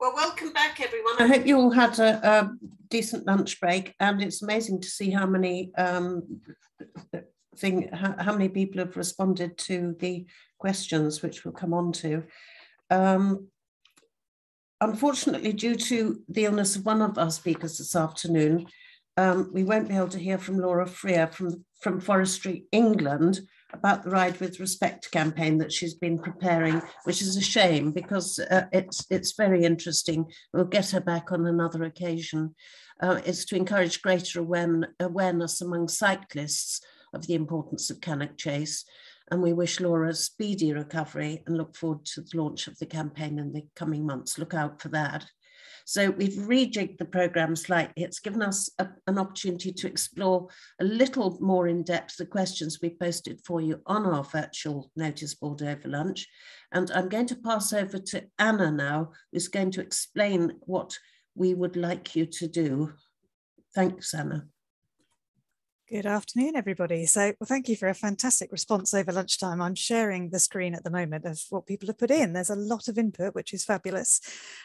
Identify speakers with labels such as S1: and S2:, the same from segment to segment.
S1: Well, welcome back, everyone. I hope you all had a decent lunch break, and it's amazing to see how many how many people have responded to the questions, which we'll come on to. Unfortunately, due to the illness of one of our speakers this afternoon, we won't be able to hear from Laura Freer from Forestry England about the Ride with Respect campaign that she's been preparing, which is a shame because it's very interesting. We'll get her back on another occasion. It's to encourage greater awareness among cyclists of the importance of Cannock Chase. And we wish Laura a speedy recovery and look forward to the launch of the campaign in the coming months. Look out for that. So we've rejigged the programme slightly. It's given us an opportunity to explore a little more in depth the questions we posted for you on our virtual notice board over lunch. And I'm going to pass over to Anna now, who's going to explain what we would like you to do. Thanks, Anna.
S2: Good afternoon, everybody. So, well, thank you for a fantastic response over lunchtime. I'm sharing the screen at the moment of what people have put in. There's a lot of input, which is fabulous.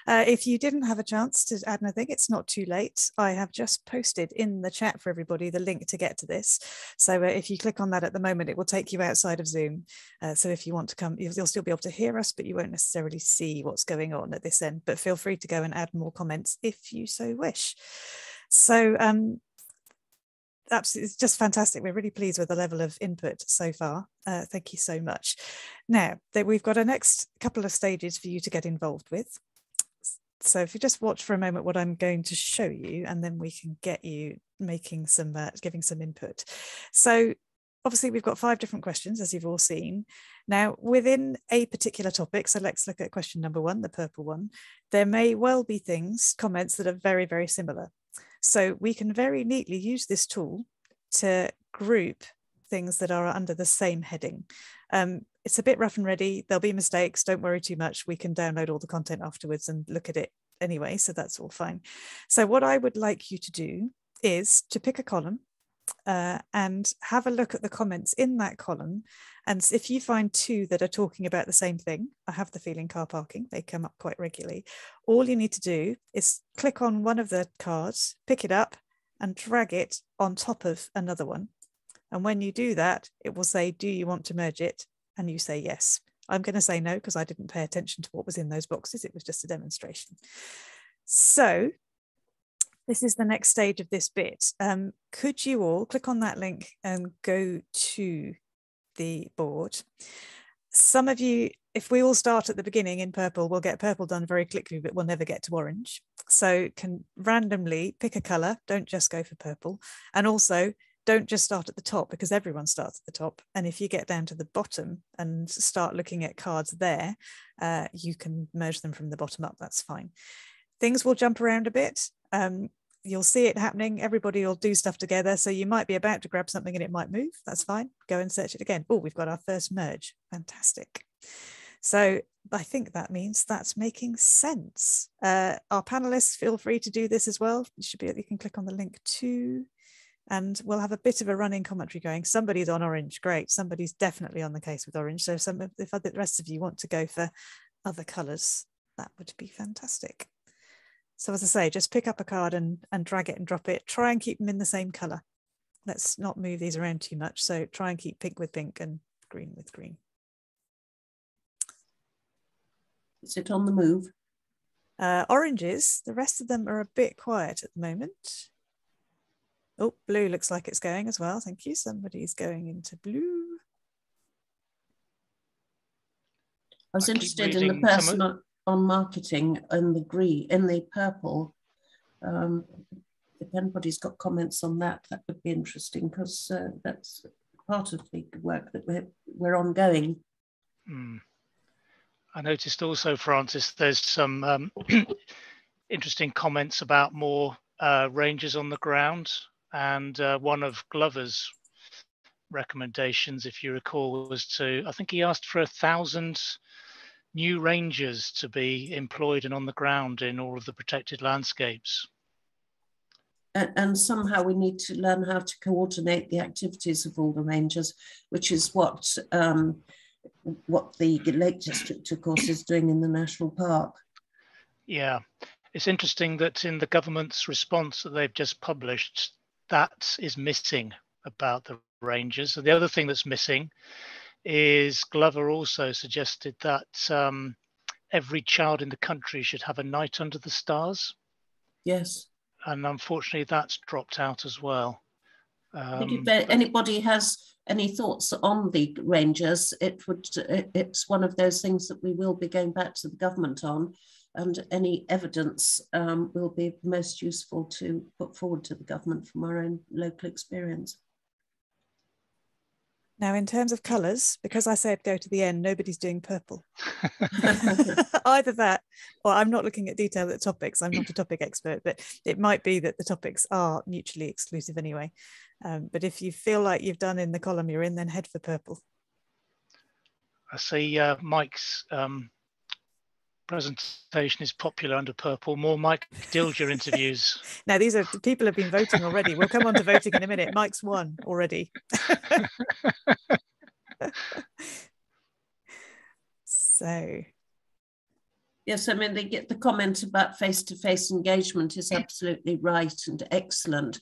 S2: If you didn't have a chance to add anything, it's not too late. I have just posted in the chat for everybody the link to get to this. So if you click on that at the moment, it will take you outside of Zoom. So if you want to come, you'll still be able to hear us, but you won't necessarily see what's going on at this end. But feel free to go and add more comments if you so wish. So, absolutely, it's just fantastic. We're really pleased with the level of input so far. Thank you so much. Now, we've got a next couple of stages for you to get involved with. So if you just watch for a moment what I'm going to show you, and then we can get you making some, giving some input. So obviously we've got 5 different questions, as you've all seen. Now, within a particular topic, so let's look at question number 1, the purple one, there may well be comments that are very, very similar. So we can very neatly use this tool to group things that are under the same heading. It's a bit rough and ready. There'll be mistakes. Don't worry too much. We can download all the content afterwards and look at it anyway. So that's all fine. So what I would like you to do is to pick a column and have a look at the comments in that column. And if you find 2 that are talking about the same thing, I have the feeling car parking, they come up quite regularly. All you need to do is click on one of the cards, pick it up and drag it on top of another one. And when you do that, it will say, do you want to merge it? And you say yes. I'm going to say no, because I didn't pay attention to what was in those boxes. It was just a demonstration. So this is the next stage of this bit. Could you all click on that link and go to the board? Some of you, if we all start at the beginning in purple, we'll get purple done very quickly, but we'll never get to orange. So can randomly pick a colour, don't just go for purple. And also don't just start at the top, because everyone starts at the top. And if you get down to the bottom and start looking at cards there, you can merge them from the bottom up, that's fine. Things will jump around a bit. You'll see it happening. Everybody will do stuff together. So you might be about to grab something and it might move. That's fine. Go and search it again. Oh, we've got our first merge. Fantastic. So I think that means that's making sense. Our panelists, feel free to do this as well. You can click on the link too. And we'll have a bit of a running commentary going. Somebody's on orange. Great. Somebody's definitely on the case with orange. So if the rest of you want to go for other colours, that would be fantastic. So as I say, just pick up a card and drag it and drop it. Try and keep them in the same colour. Let's not move these around too much. So try and keep pink with pink and green with green.
S1: Is it on the move?
S2: Oranges, the rest of them are a bit quiet at the moment. Oh, blue looks like it's going as well. Thank you. Somebody's going into blue.
S1: I was interested in the person on marketing and the green, in the purple. If anybody's got comments on that, that would be interesting, because that's part of the work that we're ongoing.
S3: I noticed also, Francis, there's some interesting comments about more rangers on the ground, and one of Glover's recommendations, if you recall, was to, I think he asked for 1,000 new rangers to be employed and on the ground in all of the protected landscapes.
S1: And somehow we need to learn how to coordinate the activities of all the rangers, which is what the Lake District, of course, is doing in the National Park.
S3: Yeah, it's interesting that in the government's response that they've just published, that is missing about the Rangers. And the other thing that's missing is Glover also suggested that every child in the country should have a night under the stars.
S1: Yes.
S3: And unfortunately, that's dropped out as well.
S1: I think if anybody has any thoughts on the Rangers, it's one of those things that we will be going back to the government on, and any evidence will be most useful to put forward to the government from our own local experience.
S2: Now, in terms of colours, because I said go to the end, nobody's doing purple. Either that, or I'm not looking at detail at the topics. I'm not a topic expert, but it might be that the topics are mutually exclusive anyway. But if you feel like you've done in the column you're in, then head for purple.
S3: I see Mike's presentation is popular under purple. More Mike Dilger interviews.
S2: Now, these are people have been voting already. We'll come on to voting in a minute. Mike's won already. So,
S1: yes, I mean, the comment about face-to-face engagement is absolutely right and excellent.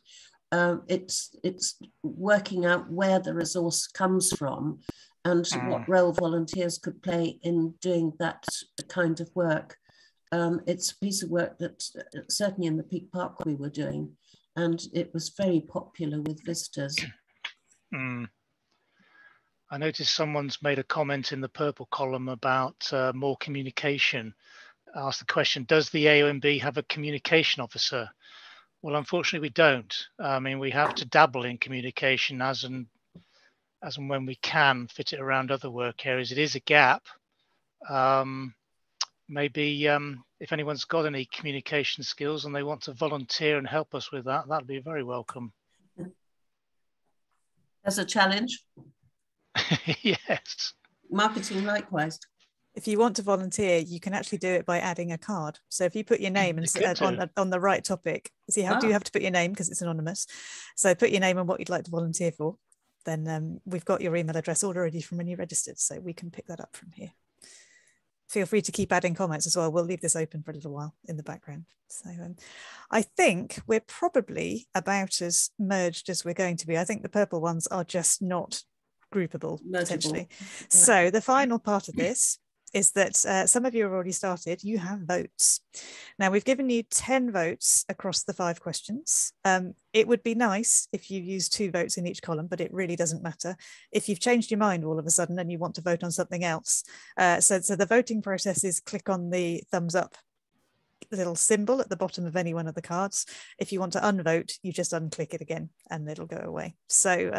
S1: It's working out where the resource comes from and what role volunteers could play in doing that kind of work. It's a piece of work that certainly in the Peak Park we were doing, and it was very popular with visitors.
S3: I noticed someone's made a comment in the purple column about more communication. Asked the question, does the AONB have a communication officer? Well, unfortunately, we don't. I mean, we have to dabble in communication as and when we can fit it around other work areas. It is a gap. Maybe if anyone's got any communication skills and they want to volunteer and help us with that, that'd be very welcome.
S1: As a challenge.
S3: Yes.
S1: Marketing likewise.
S2: If you want to volunteer, you can actually do it by adding a card. So if you put your name on the right topic, so you do have to put your name because it's anonymous. So put your name and what you'd like to volunteer for. Then we've got your email address already from when you registered, so we can pick that up from here. Feel free to keep adding comments as well. We'll leave this open for a little while in the background. So I think we're probably about as merged as we're going to be. I think the purple ones are just not groupable, potentially. Right. So the final part of this is that some of you have already started. You have votes. Now, we've given you 10 votes across the 5 questions. It would be nice if you use 2 votes in each column, but it really doesn't matter. If you've changed your mind all of a sudden and you want to vote on something else. So the voting process is click on the thumbs up little symbol at the bottom of any one of the cards. If you want to unvote, you just unclick it again and it'll go away. So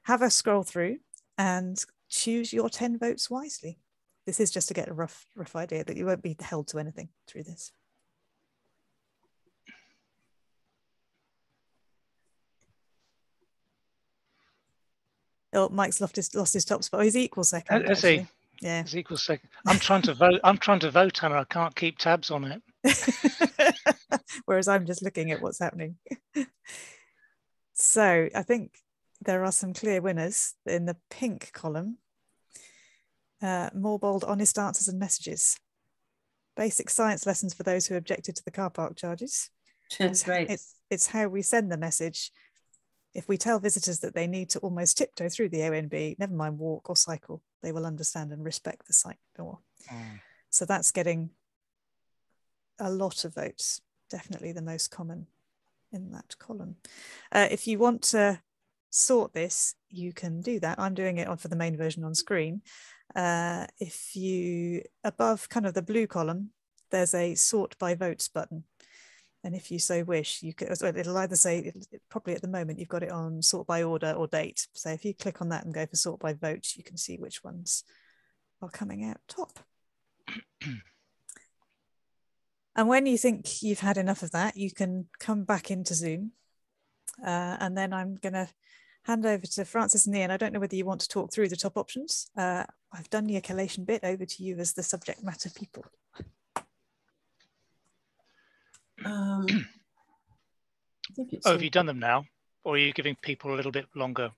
S2: have a scroll through and choose your 10 votes wisely. This is just to get a rough idea that you won't be held to anything through this. Oh, Mike's lost his top spot. He's equal second.
S3: Is he?
S2: Yeah.
S3: He's equal second. I'm trying to vote. I'm trying to vote, Hannah. I can't keep tabs on it.
S2: Whereas I'm just looking at what's happening. So I think there are some clear winners in the pink column. More bold, honest answers and messages. Basic science lessons for those who objected to the car park charges.
S1: That's great.
S2: It's how we send the message. If we tell visitors that they need to almost tiptoe through the ONB, never mind walk or cycle, they will understand and respect the site more. So that's getting a lot of votes, definitely the most common in that column. If you want to sort this, you can do that. I'm doing it for the main version on screen. If you, above kind of the blue column, there's a sort by votes button. And if you so wish, you could, it'll either say, probably at the moment, you've got it on sort by order or date. So if you click on that and go for sort by votes, you can see which ones are coming out top. And when you think you've had enough of that, you can come back into Zoom. And then I'm going to hand over to Francis and Ian. I don't know whether you want to talk through the top options. I've done the collation bit. Over to you as the subject matter people.
S1: I think it's
S3: have you done them now? Or are you giving people a little bit longer?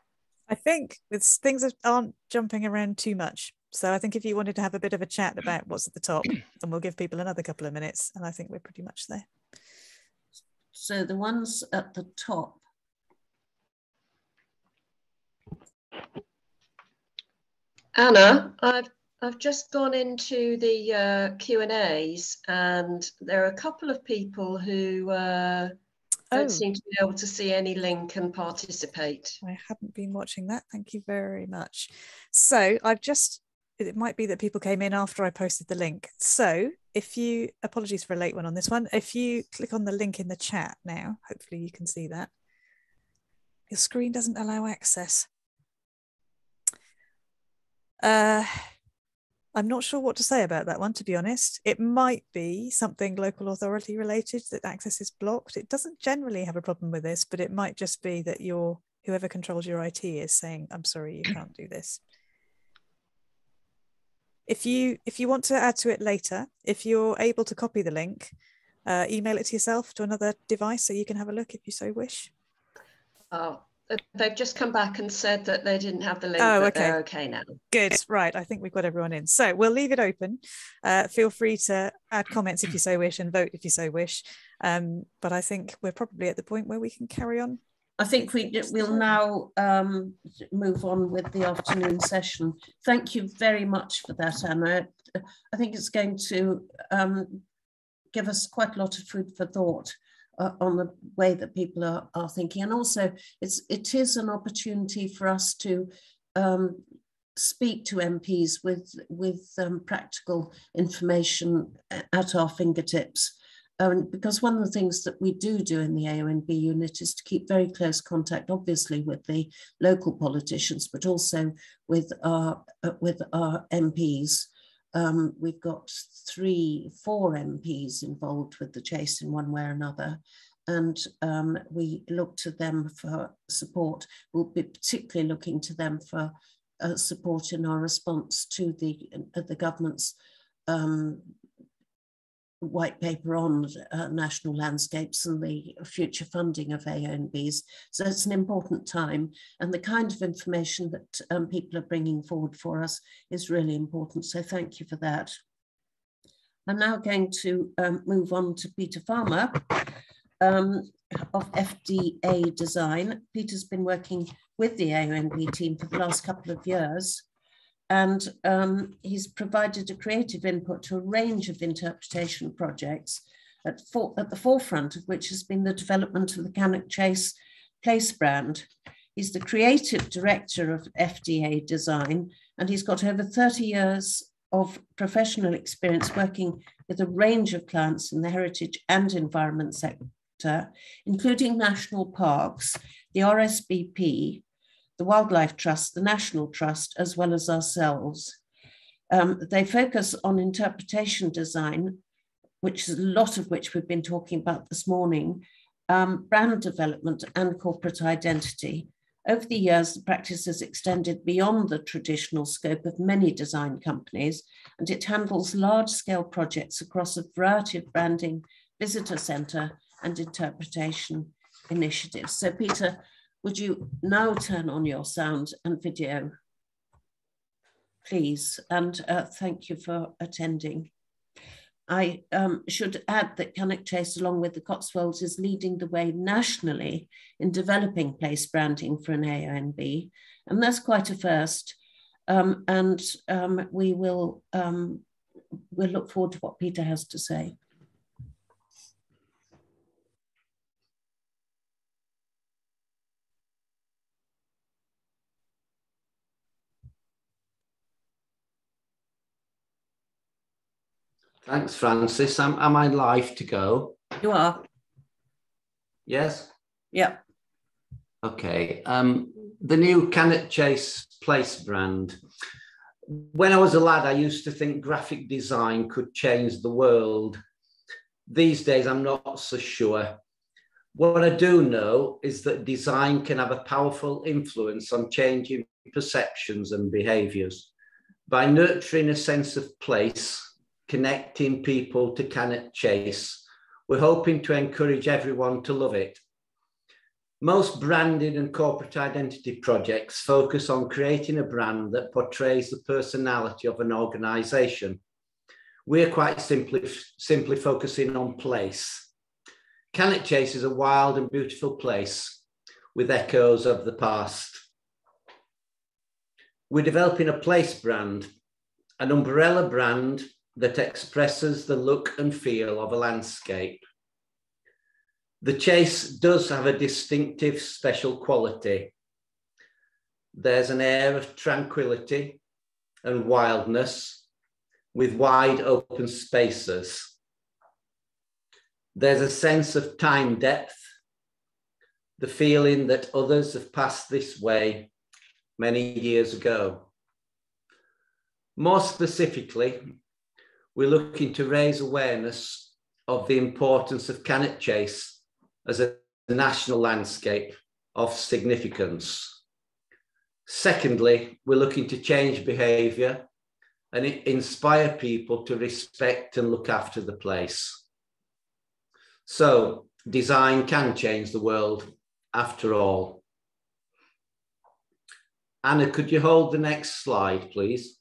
S2: I think things aren't jumping around too much. So I think if you wanted to have a bit of a chat about what's at the top, and we'll give people another couple of minutes, and I think we're pretty much there.
S1: So the ones at the top.
S4: Anna, I've just gone into the Q&As, and there are a couple of people who don't seem to be able to see any link and participate.
S2: I haven't been watching that. Thank you very much. So it might be that people came in after I posted the link. So apologies for a late one on this one. If you click on the link in the chat now, hopefully you can see that. Your screen doesn't allow access. I'm not sure what to say about that one, to be honest. It might be something local authority related, that access is blocked. It doesn't generally have a problem with this, but it might just be that whoever controls your IT is saying, I'm sorry, you can't do this. If you want to add to it later, if you're able to copy the link, email it to yourself to another device so you can have a look if you so wish.
S4: They've just come back and said that they didn't have the link, but they're okay now.
S2: Good, right. I think we've got everyone in. So we'll leave it open. Feel free to add comments if you so wish and vote if you so wish. But I think we're probably at the point where we can carry on.
S1: I think we'll now move on with the afternoon session. Thank you very much for that, Anna. I think it's going to give us quite a lot of food for thought on the way that people are thinking. And also it is an opportunity for us to speak to MPs with practical information at our fingertips. Because one of the things that we do in the AONB unit is to keep very close contact, obviously, with the local politicians, but also with our MPs. We've got 4 MPs involved with the chase in one way or another, and we look to them for support. We'll be particularly looking to them for support in our response to the government's white paper on national landscapes and the future funding of AONBs. So it's an important time, and the kind of information that people are bringing forward for us is really important. So thank you for that. I'm now going to move on to Peter Farmer of FDA Design. Peter's been working with the AONB team for the last couple of years, and he's provided a creative input to a range of interpretation projects, at the forefront of which has been the development of the Cannock Chase place brand. He's the creative director of FDA Design, and he's got over 30 years of professional experience working with a range of clients in the heritage and environment sector, including national parks, the RSBP, the Wildlife Trust, the National Trust, as well as ourselves. They focus on interpretation design, which is a lot of which we've been talking about this morning, brand development and corporate identity. Over the years, the practice has extended beyond the traditional scope of many design companies, and it handles large-scale projects across a variety of branding, visitor centre, and interpretation initiatives. So, Peter, would you now turn on your sound and video, please? And thank you for attending. I should add that Cannock Chase, along with the Cotswolds, is leading the way nationally in developing place branding for an AONB, and that's quite a first. We'll look forward to what Peter has to say.
S5: Thanks, Francis. Am I live to go?
S1: You are.
S5: Yes?
S1: Yeah.
S5: Okay. The new Cannock Chase place brand. When I was a lad, I used to think graphic design could change the world. These days, I'm not so sure. What I do know is that design can have a powerful influence on changing perceptions and behaviours. By nurturing a sense of place, connecting people to Cannock Chase, we're hoping to encourage everyone to love it. Most branding and corporate identity projects focus on creating a brand that portrays the personality of an organisation. We're quite simply focusing on place. Cannock Chase is a wild and beautiful place with echoes of the past. We're developing a place brand, an umbrella brand that expresses the look and feel of a landscape. The Chase does have a distinctive special quality. There's an air of tranquility and wildness with wide open spaces. There's a sense of time depth, the feeling that others have passed this way many years ago. More specifically, we're looking to raise awareness of the importance of Cannock Chase as a national landscape of significance. Secondly, we're looking to change behaviour and inspire people to respect and look after the place. So, design can change the world after all. Anna, could you hold the next slide, please?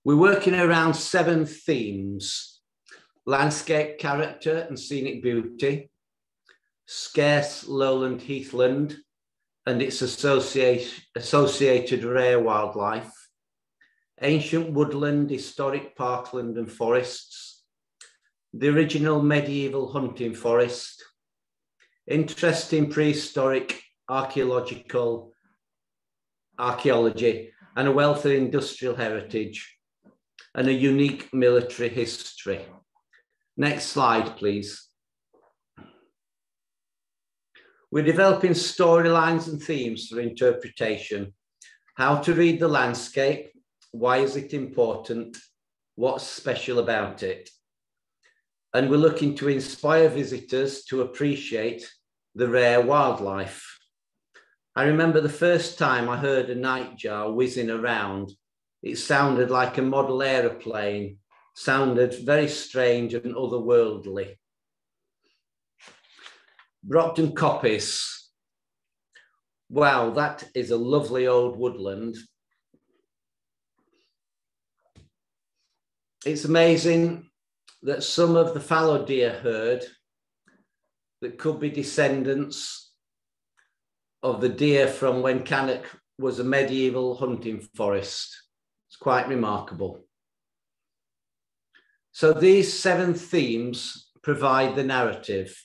S5: We're working around 7 themes: landscape character and scenic beauty, scarce lowland heathland and its associated rare wildlife, ancient woodland, historic parkland and forests, the original medieval hunting forest, interesting prehistoric archaeology and a wealth of industrial heritage, and a unique military history. Next slide, please. We're developing storylines and themes for interpretation. How to read the landscape, why is it important, what's special about it? And we're looking to inspire visitors to appreciate the rare wildlife. I remember the first time I heard a nightjar whizzing around. It sounded like a model aeroplane, sounded very strange and otherworldly. Brockton Coppice. Wow, that is a lovely old woodland. It's amazing that some of the fallow deer herd that could be descendants of the deer from when Cannock was a medieval hunting forest. It's quite remarkable. So these 7 themes provide the narrative.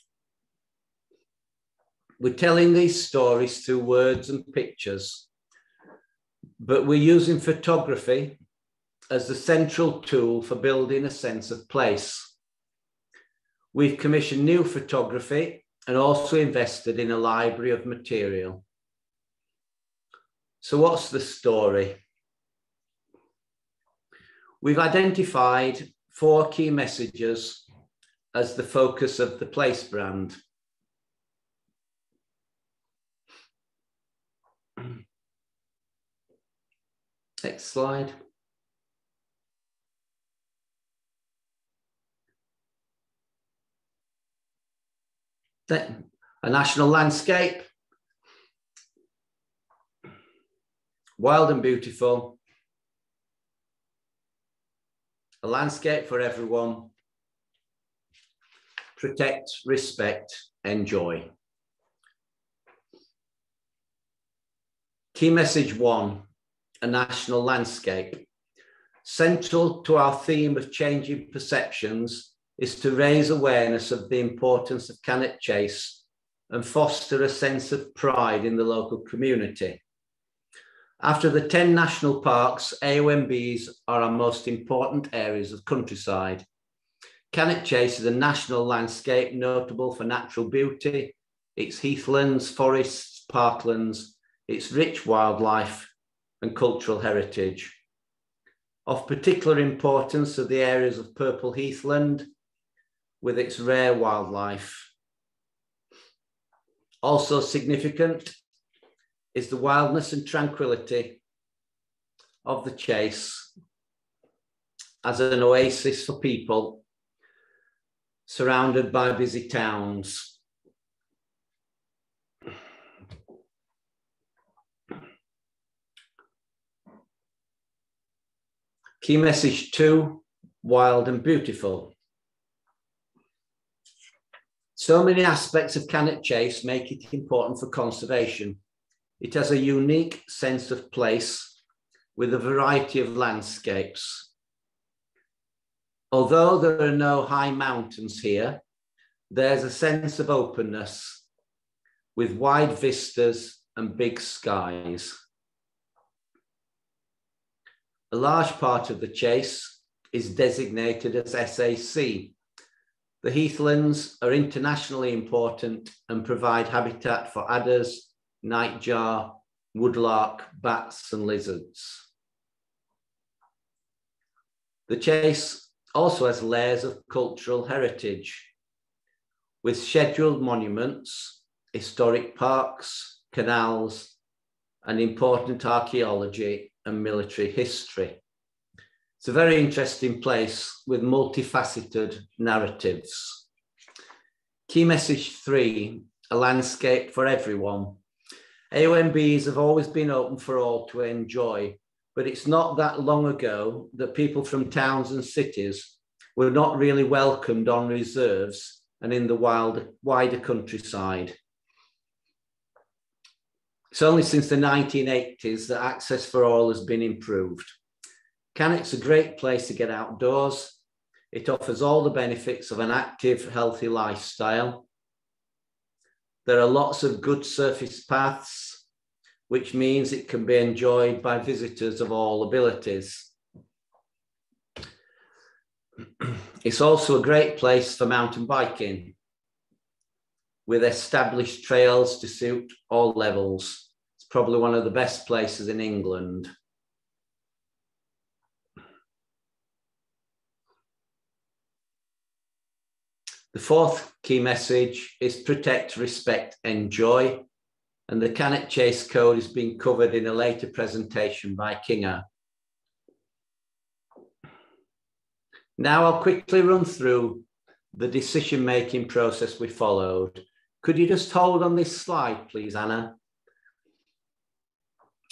S5: We're telling these stories through words and pictures, but we're using photography as the central tool for building a sense of place. We've commissioned new photography and also invested in a library of material. So what's the story? We've identified 4 key messages as the focus of the place brand. Next slide. Then a national landscape, wild and beautiful, a landscape for everyone, protect, respect, enjoy. Key message 1, a national landscape. Central to our theme of changing perceptions is to raise awareness of the importance of Cannock Chase and foster a sense of pride in the local community. After the 10 national parks, AONBs are our most important areas of countryside. Cannock Chase is a national landscape notable for natural beauty, its heathlands, forests, parklands, its rich wildlife and cultural heritage. Of particular importance are the areas of purple heathland with its rare wildlife. Also significant is the wildness and tranquility of the Chase as an oasis for people surrounded by busy towns. Key message 2, wild and beautiful. So many aspects of Cannock Chase make it important for conservation. It has a unique sense of place with a variety of landscapes. Although there are no high mountains here, there's a sense of openness with wide vistas and big skies. A large part of the chase is designated as SAC. The heathlands are internationally important and provide habitat for adders, nightjar, woodlark, bats and lizards. The chase also has layers of cultural heritage with scheduled monuments, historic parks, canals, and important archaeology and military history. It's a very interesting place with multifaceted narratives. Key message 3, a landscape for everyone. AONBs have always been open for all to enjoy, but it's not that long ago that people from towns and cities were not really welcomed on reserves and in the wider countryside. It's only since the 1980s that access for all has been improved. Cannock's a great place to get outdoors. It offers all the benefits of an active, healthy lifestyle. There are lots of good surface paths, which means it can be enjoyed by visitors of all abilities. It's also a great place for mountain biking, with established trails to suit all levels. It's probably one of the best places in England. The 4th key message is protect, respect, enjoy. And the Cannock Chase Code is being covered in a later presentation by Kinga. Now I'll quickly run through the decision-making process we followed. Could you just hold on this slide, please, Anna?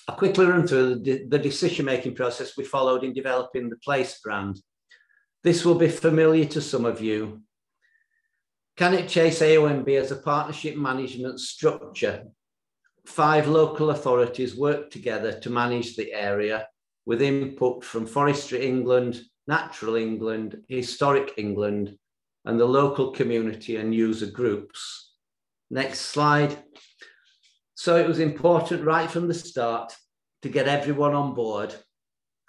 S5: I'll quickly run through the decision-making process we followed in developing the place brand. This will be familiar to some of you. Cannock Chase AONB has a partnership management structure. 5 local authorities work together to manage the area with input from Forestry England, Natural England, Historic England, and the local community and user groups. Next slide. So it was important right from the start to get everyone on board,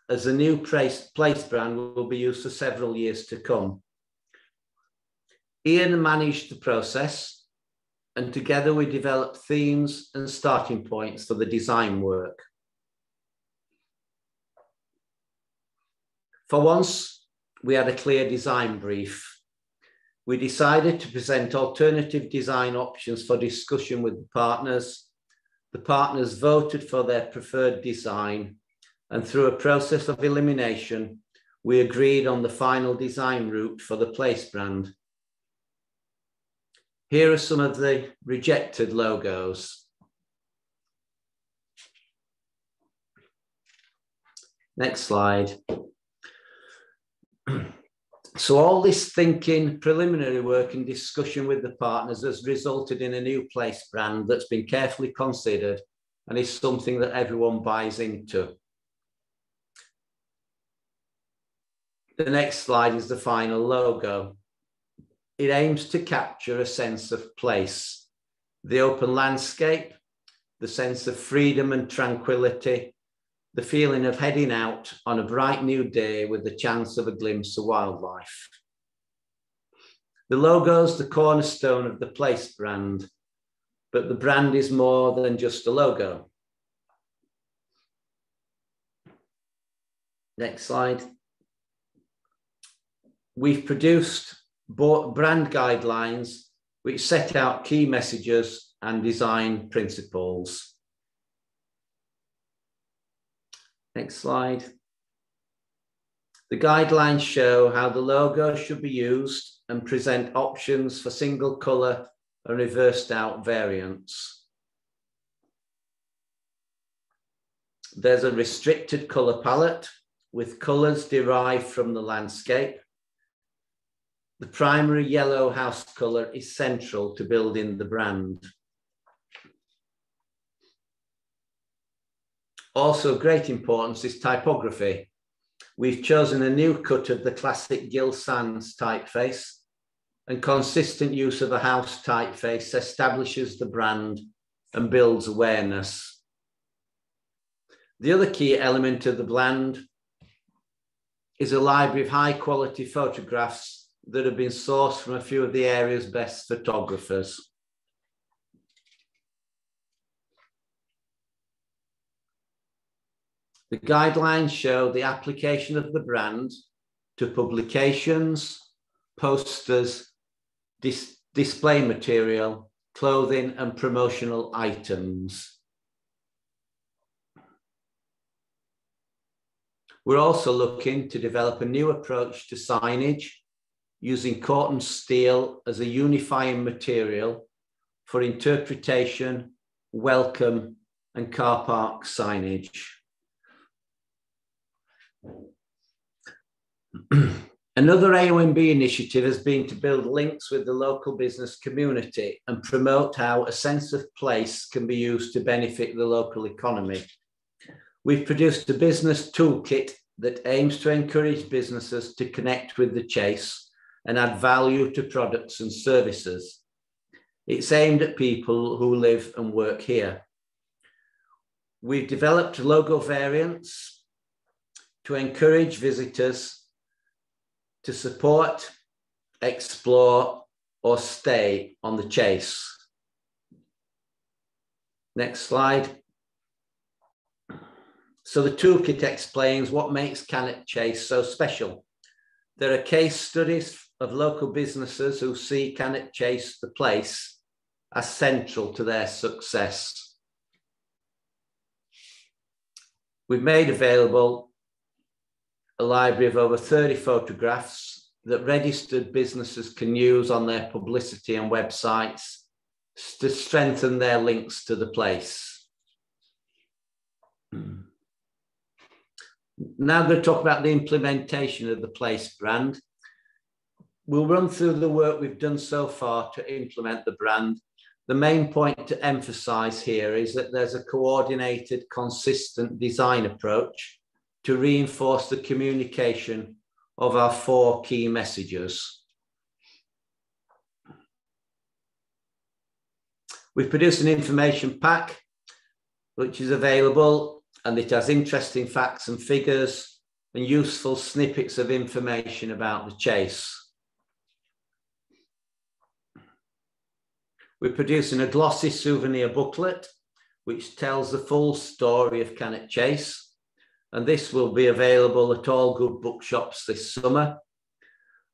S5: as the new place brand will be used for several years to come. Ian managed the process, and together we developed themes and starting points for the design work. For once, we had a clear design brief. We decided to present alternative design options for discussion with the partners. The partners voted for their preferred design, and through a process of elimination, we agreed on the final design route for the place brand. Here are some of the rejected logos. Next slide. So all this thinking, preliminary work and discussion with the partners has resulted in a new place brand that's been carefully considered and is something that everyone buys into. The next slide is the final logo. It aims to capture a sense of place, the open landscape, the sense of freedom and tranquility, the feeling of heading out on a bright new day with the chance of a glimpse of wildlife. The logo is the cornerstone of the place brand, but the brand is more than just a logo. Next slide. We've produced brand guidelines which set out key messages and design principles. Next slide. The guidelines show how the logo should be used and present options for single colour and reversed out variants. There's a restricted colour palette with colours derived from the landscape. The primary yellow house colour is central to building the brand. Also of great importance is typography. We've chosen a new cut of the classic Gill Sans typeface, and consistent use of a house typeface establishes the brand and builds awareness. The other key element of the brand is a library of high quality photographs that have been sourced from a few of the area's best photographers. The guidelines show the application of the brand to publications, posters, display material, clothing and promotional items. We're also looking to develop a new approach to signage using cotton steel as a unifying material for interpretation, welcome and car park signage. Another AONB initiative has been to build links with the local business community and promote how a sense of place can be used to benefit the local economy. We've produced a business toolkit that aims to encourage businesses to connect with the Chase and add value to products and services. It's aimed at people who live and work here. We've developed logo variants to encourage visitors to support, explore, or stay on the Chase. Next slide. So the toolkit explains what makes Cannock Chase so special. There are case studies of local businesses who see Cannock Chase, the place, as central to their success. We've made available a library of over 30 photographs that registered businesses can use on their publicity and websites to strengthen their links to the place. Now I'm going to talk about the implementation of the place brand. We'll run through the work we've done so far to implement the brand. The main point to emphasize here is that there's a coordinated, consistent design approach to reinforce the communication of our 4 key messages. We've produced an information pack which is available, and it has interesting facts and figures and useful snippets of information about the Chase. We're producing a glossy souvenir booklet which tells the full story of Cannock Chase, and this will be available at all good bookshops this summer.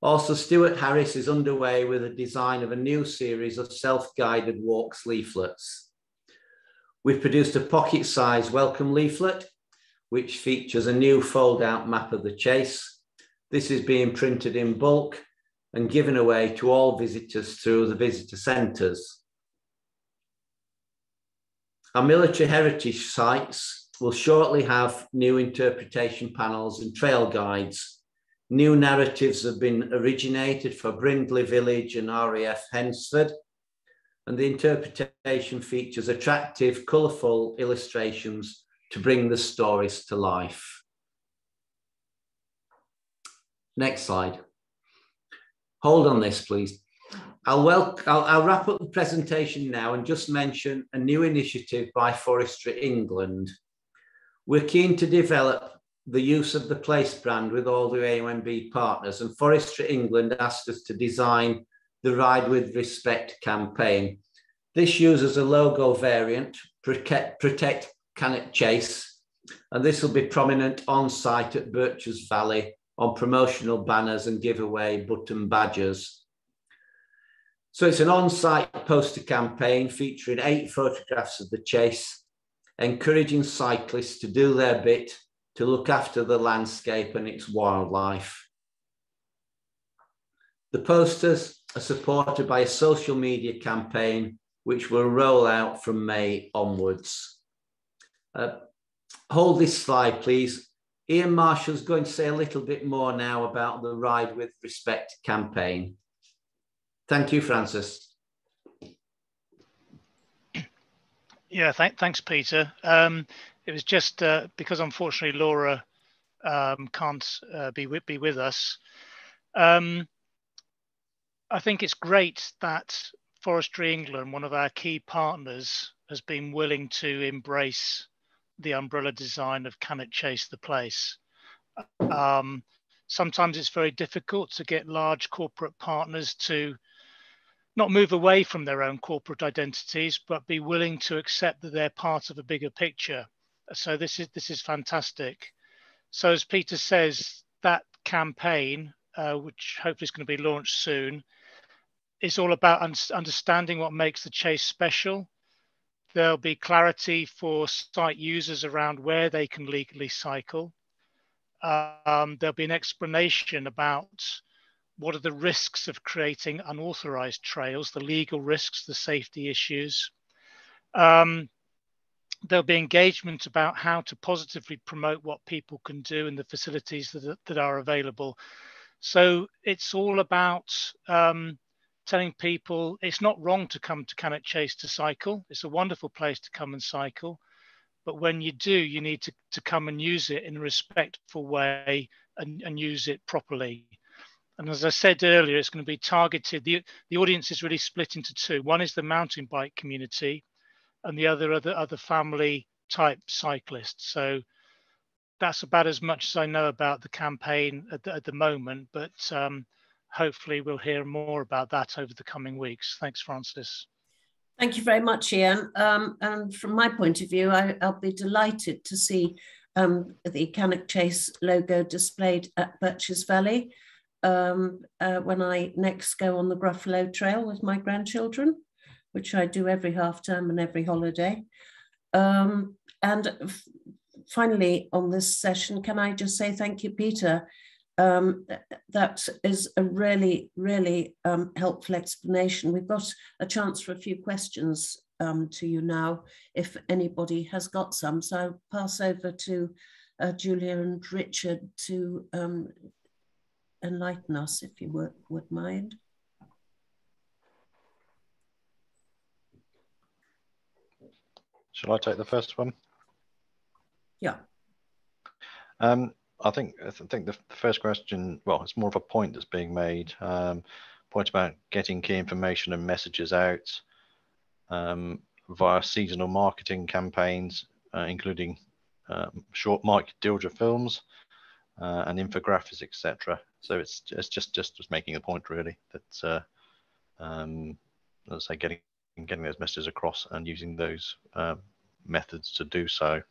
S5: Also, Stuart Harris is underway with the design of a new series of self-guided walks leaflets. We've produced a pocket-sized welcome leaflet, which features a new fold-out map of the Chase. This is being printed in bulk and given away to all visitors through the visitor centres. Our military heritage sites will shortly have new interpretation panels and trail guides. New narratives have been originated for Brindley Village and RAF Hensford, and the interpretation features attractive, colourful illustrations to bring the stories to life. Next slide. Hold on this, please. I'll wrap up the presentation now and just mention a new initiative by Forestry England. We're keen to develop the use of the place brand with all the AONB partners, and Forestry England asked us to design the Ride with Respect campaign. This uses a logo variant, Protect Cannock Chase, and this will be prominent on site at Birches Valley on promotional banners and giveaway button badges. So it's an on-site poster campaign featuring 8 photographs of the Chase, encouraging cyclists to do their bit to look after the landscape and its wildlife. The posters are supported by a social media campaign which will roll out from May onwards. Hold this slide, please. Ian Marshall's going to say a little bit more now about the Ride with Respect campaign. Thank you, Francis.
S3: Yeah, thanks, Peter. It was just because unfortunately Laura can't be with us. I think it's great that Forestry England, one of our key partners, has been willing to embrace the umbrella design of Cannock Chase the place. Sometimes it's very difficult to get large corporate partners to not move away from their own corporate identities, but be willing to accept that they're part of a bigger picture. So this is fantastic. So as Peter says, that campaign, which hopefully is going to be launched soon, is all about understanding what makes the chase special. There'll be clarity for site users around where they can legally cycle. There'll be an explanation about what are the risks of creating unauthorized trails, the legal risks, the safety issues. There'll be engagement about how to positively promote what people can do and the facilities that are available. So it's all about telling people it's not wrong to come to Cannock Chase to cycle. It's a wonderful place to come and cycle. But when you do, you need to come and use it in a respectful way and use it properly. And as I said earlier, it's going to be targeted. The audience is really split into two. One is the mountain bike community and the other family type cyclists. So that's about as much as I know about the campaign at the moment, but hopefully we'll hear more about that over the coming weeks. Thanks, Francis.
S1: Thank you very much, Ian. And from my point of view, I'll be delighted to see the Cannock Chase logo displayed at Birches Valley when I next go on the Gruffalo Trail with my grandchildren, which I do every half term and every holiday. And finally, on this session, can I just say thank you, Peter? That is a really, really helpful explanation. We've got a chance for a few questions to you now, if anybody has got some. So I'll pass over to Julia and Richard to enlighten us, if you would mind.
S6: Shall I take the first one?
S1: Yeah.
S6: I think the first question, well, it's more of a point that's being made. Point about getting key information and messages out via seasonal marketing campaigns, including short Mike Dilger films and infographics, etc. So it's just making a point really that let's say getting those messages across and using those methods to do so.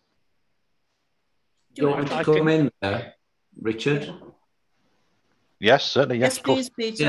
S5: Do you want me to come in there, Richard?
S6: Yes, certainly. Yes,
S1: please, Peter.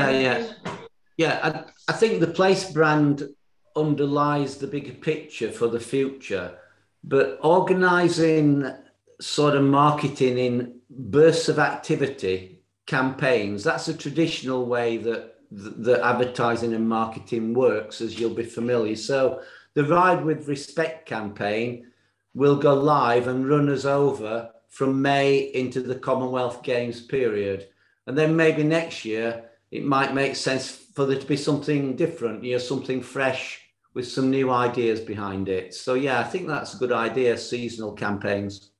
S5: Yeah. I think the place brand underlies the bigger picture for the future, but organising sort of marketing in bursts of activity, campaigns, that's a traditional way that the advertising and marketing works, as you'll be familiar. So the Ride with Respect campaign will go live and run us over from May into the Commonwealth Games period. And then maybe next year, it might make sense for there to be something different, something fresh with some new ideas behind it. So yeah, I think that's a good idea, seasonal campaigns.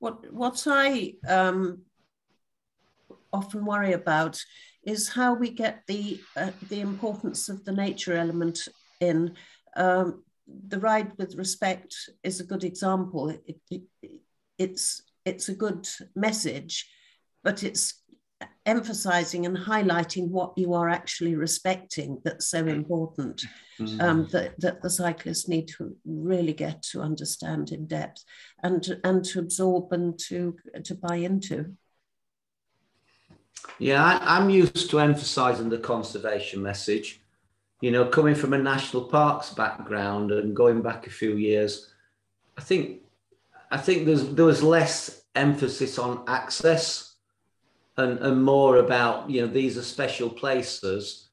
S1: What I often worry about is how we get the importance of the nature element in. The Ride with Respect is a good example. It's a good message, but it's emphasizing and highlighting what you are actually respecting that's so important, that the cyclists need to really get to understand in depth and to absorb and to buy into.
S5: Yeah, I'm used to emphasizing the conservation message. Coming from a national parks background and going back a few years, I think I think there was less emphasis on access and more about, these are special places.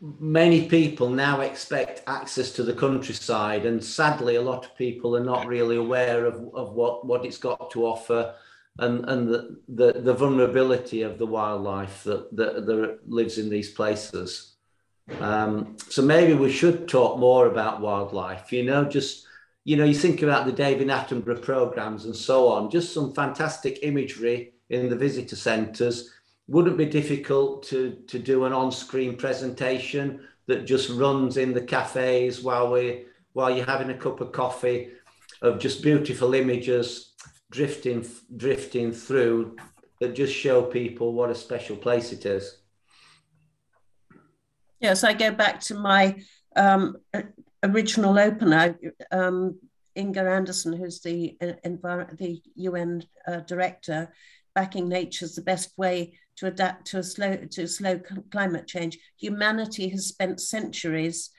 S5: Many people now expect access to the countryside, and sadly a lot of people are not really aware of what it's got to offer, and the vulnerability of the wildlife that lives in these places. So maybe we should talk more about wildlife, you think about the David Attenborough programs and so on, just some fantastic imagery in the visitor centres. Wouldn't be difficult to do an on-screen presentation that just runs in the cafes while you're having a cup of coffee, of just beautiful images drifting through that just show people what a special place it is.
S1: Yes, I go back to my original opener, Inga Anderson, who's the UN director, backing nature's the best way to adapt to slow climate change. Humanity has spent centuries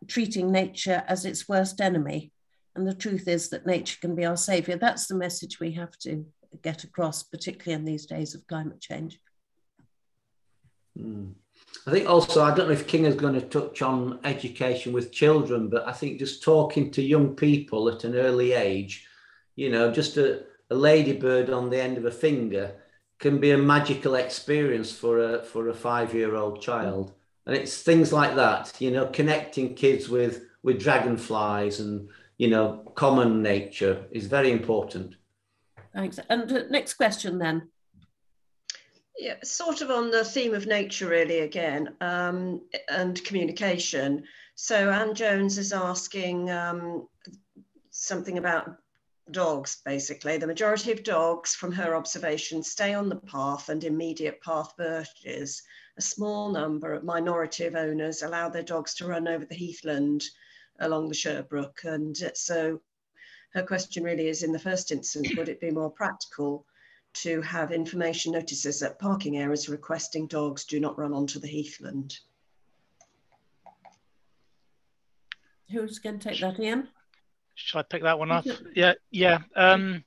S1: treating nature as its worst enemy. And the truth is that nature can be our savior. That's the message we have to get across, particularly in these days of climate change.
S5: I think also, I don't know if King is going to touch on education with children, but I think just talking to young people at an early age, just a ladybird on the end of a finger can be a magical experience for a 5-year-old child. And it's things like that, connecting kids with dragonflies and, common nature is very important. Thanks.
S1: And next question then.
S4: Yeah, sort of on the theme of nature really again, and communication. So Anne Jones is asking something about dogs, basically. The majority of dogs, from her observation, stay on the path and immediate path verges. A small number, a minority of owners, allow their dogs to run over the heathland along the Sherbrooke. And so her question really is, in the first instance, would it be more practical to have information notices at parking areas requesting dogs do not run onto the heathland?
S1: Who's going to take that, Ian?
S3: Shall I pick that one up? Yeah.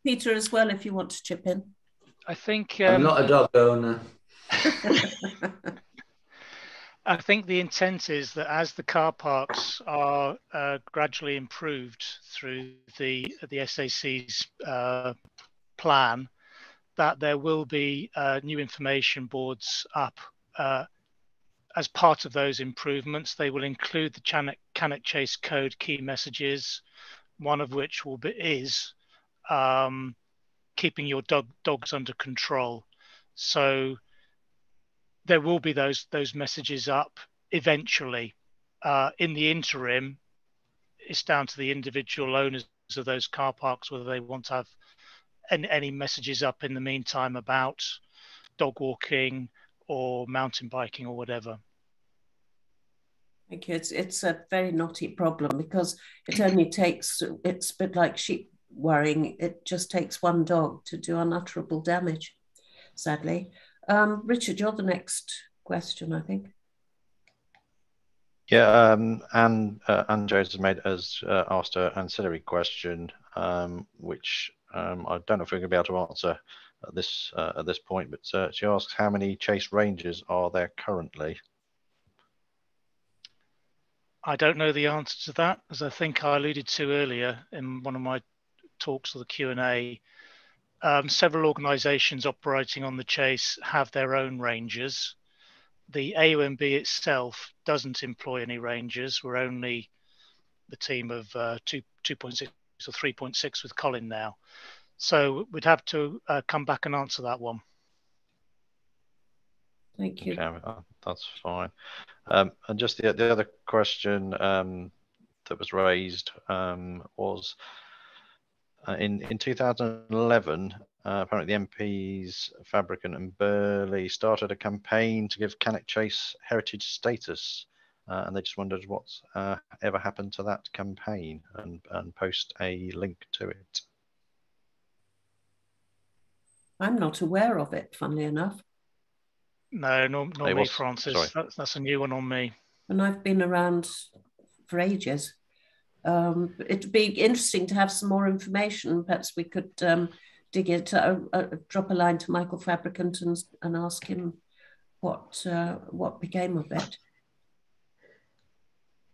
S1: Peter as well, if you want to chip in.
S3: I think
S5: I'm not a dog owner.
S3: I think the intent is that as the car parks are gradually improved through the SAC's plan, that there will be new information boards up as part of those improvements. They will include the Cannock Chase Code key messages, one of which is keeping your dogs under control. So there will be those messages up eventually. In the interim, it's down to the individual owners of those car parks whether they want to have any messages up in the meantime about dog walking or mountain biking or whatever.
S1: Thank you. It's a very knotty problem because it only takes, it's a bit like sheep worrying, it just takes one dog to do unutterable damage, sadly. Richard, you're the next question, I think.
S6: Yeah, Anne Jones has asked an ancillary question, which I don't know if we're going to be able to answer at this point, but she asks, how many chase ranges are there currently?
S3: I don't know the answer to that, as I think I alluded to earlier in one of my talks or the Q&A. Several organisations operating on the chase have their own rangers. The AUMB itself doesn't employ any rangers. We're only the team of 2.6 or 3.6 with Colin now. So we'd have to come back and answer that one.
S1: Thank you.
S6: Okay, that's fine. And just the other question that was raised was in 2011, apparently the MPs Fabricant and Burley started a campaign to give Cannock Chase heritage status, and they just wondered what's ever happened to that campaign, and post a link to it.
S1: I'm not aware of it, funnily enough.
S3: No, not me, Francis. That's a new one on me.
S1: And I've been around for ages. It'd be interesting to have some more information. Perhaps we could dig it, drop a line to Michael Fabricant and ask him what became of it.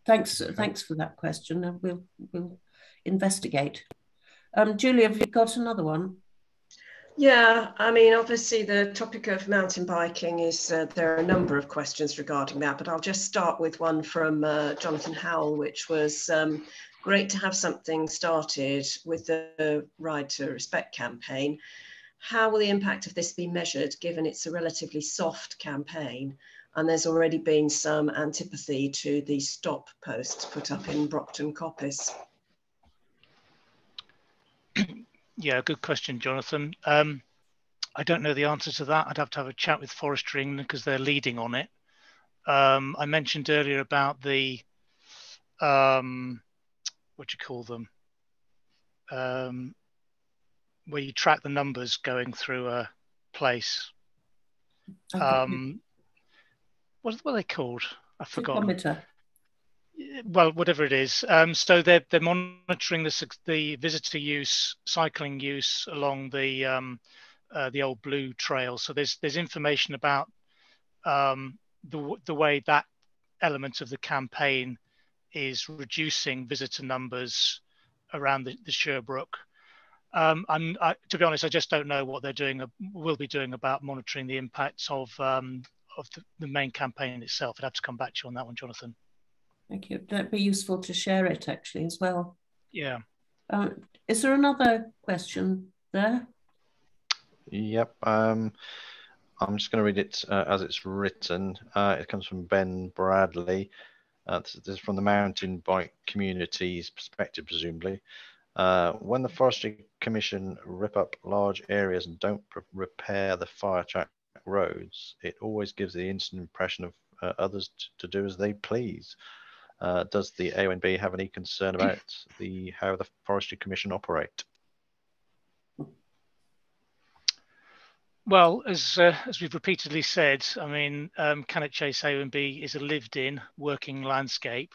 S1: Thanks for that question. We'll investigate. Julie, have you got another one?
S4: Yeah, I mean, obviously the topic of mountain biking is, there are a number of questions regarding that, but I'll just start with one from Jonathan Howell, which was great to have something started with the Ride to Respect campaign. How will the impact of this be measured, given it's a relatively soft campaign? And there's already been some antipathy to the stop posts put up in Brockton Coppice.
S3: Yeah, good question, Jonathan. I don't know the answer to that. I'd have to have a chat with Forestry England because they're leading on it. I mentioned earlier about the, what do you call them? Where you track the numbers going through a place. What are they called? I've forgotten. Well, whatever it is. So they're monitoring the visitor use, cycling use along the old Blue Trail. So there's information about the way that element of the campaign is reducing visitor numbers around the Sherbrooke. To be honest, I just don't know what they're doing, will be doing about monitoring the impacts of the main campaign itself. I'd have to come back to you on that one, Jonathan.
S1: Thank you. That'd be useful to share it actually as well.
S3: Yeah.
S1: Is there another question there?
S6: Yep. I'm just going to read it as it's written. It comes from Ben Bradley. This is from the mountain bike community's perspective, presumably. When the Forestry Commission rip up large areas and don't repair the fire track roads, it always gives the instant impression of others to do as they please. Does the AONB have any concern about how the Forestry Commission operate?
S3: Well, as we've repeatedly said, I mean, Cannock Chase AONB is a lived-in working landscape.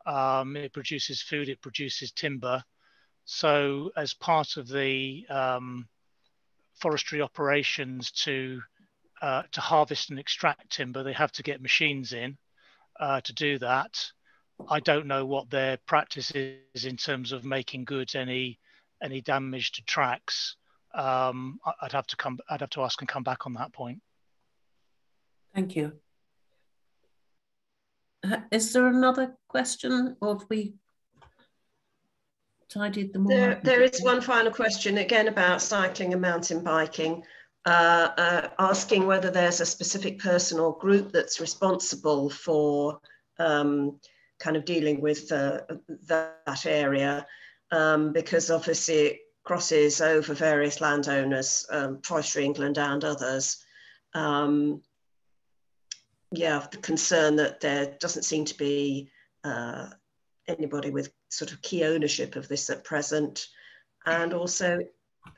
S3: It produces food, it produces timber. So as part of the forestry operations to harvest and extract timber, they have to get machines in to do that. I don't know what their practice is in terms of making good any damage to tracks. I'd have to ask and come back on that point.
S1: Thank you. Is there another question, or have we tidied them all up?
S4: There is one final question, again about cycling and mountain biking, asking whether there's a specific person or group that's responsible for kind of dealing with that area, because obviously it crosses over various landowners, Forestry England and others. Yeah, the concern that there doesn't seem to be anybody with sort of key ownership of this at present, and also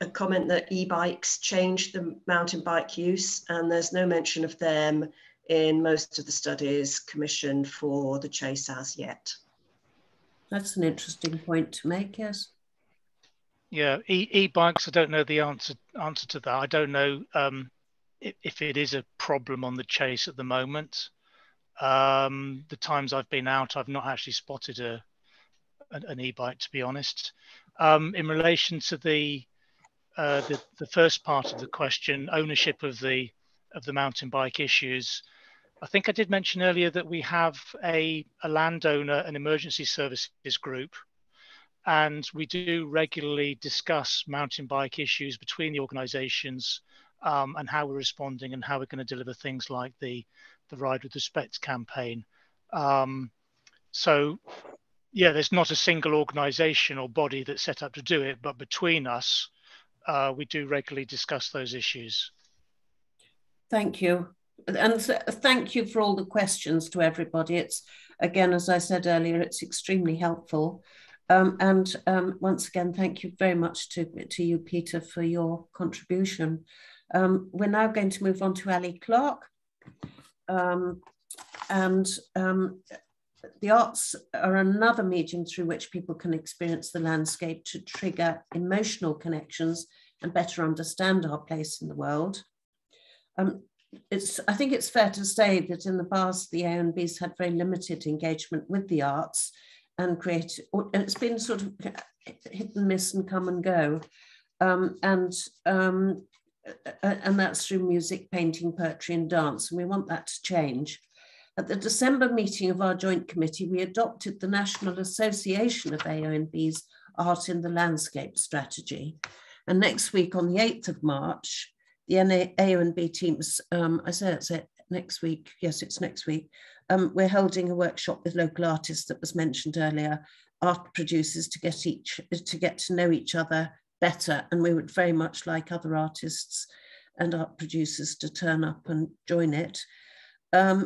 S4: a comment that e-bikes changed the mountain bike use, and there's no mention of them in most of the studies commissioned for the chase as yet. That's an interesting point to make, yes.
S3: Yeah, e-bikes, I don't know the answer to that. I don't know if it is a problem on the chase at the moment. The times I've been out, I've not actually spotted an e-bike, to be honest. In relation to the first part of the question, ownership of the mountain bike issues, I think I did mention earlier that we have a landowner and emergency services group, and we do regularly discuss mountain bike issues between the organisations, and how we're responding and how we're going to deliver things like the Ride with Respect campaign. So yeah, there's not a single organisation or body that's set up to do it, but between us, we do regularly discuss those issues.
S1: Thank you. And thank you for all the questions to everybody. It's, again, as I said earlier, it's extremely helpful. And once again, thank you very much to you, Peter, for your contribution. We're now going to move on to Ali Clark. the arts are another medium through which people can experience the landscape to trigger emotional connections and better understand our place in the world. I think it's fair to say that in the past, the AONB's had very limited engagement with the arts and it's been sort of hit and miss and come and go. And that's through music, painting, poetry and dance. And we want that to change. At the December meeting of our joint committee, we adopted the National Association of AONB's Art in the Landscape strategy. And next week, on the 8th of March, the AONB teams, I say it's next week, yes, it's next week, we're holding a workshop with local artists that was mentioned earlier, art producers to get to know each other better. And we would very much like other artists and art producers to turn up and join it.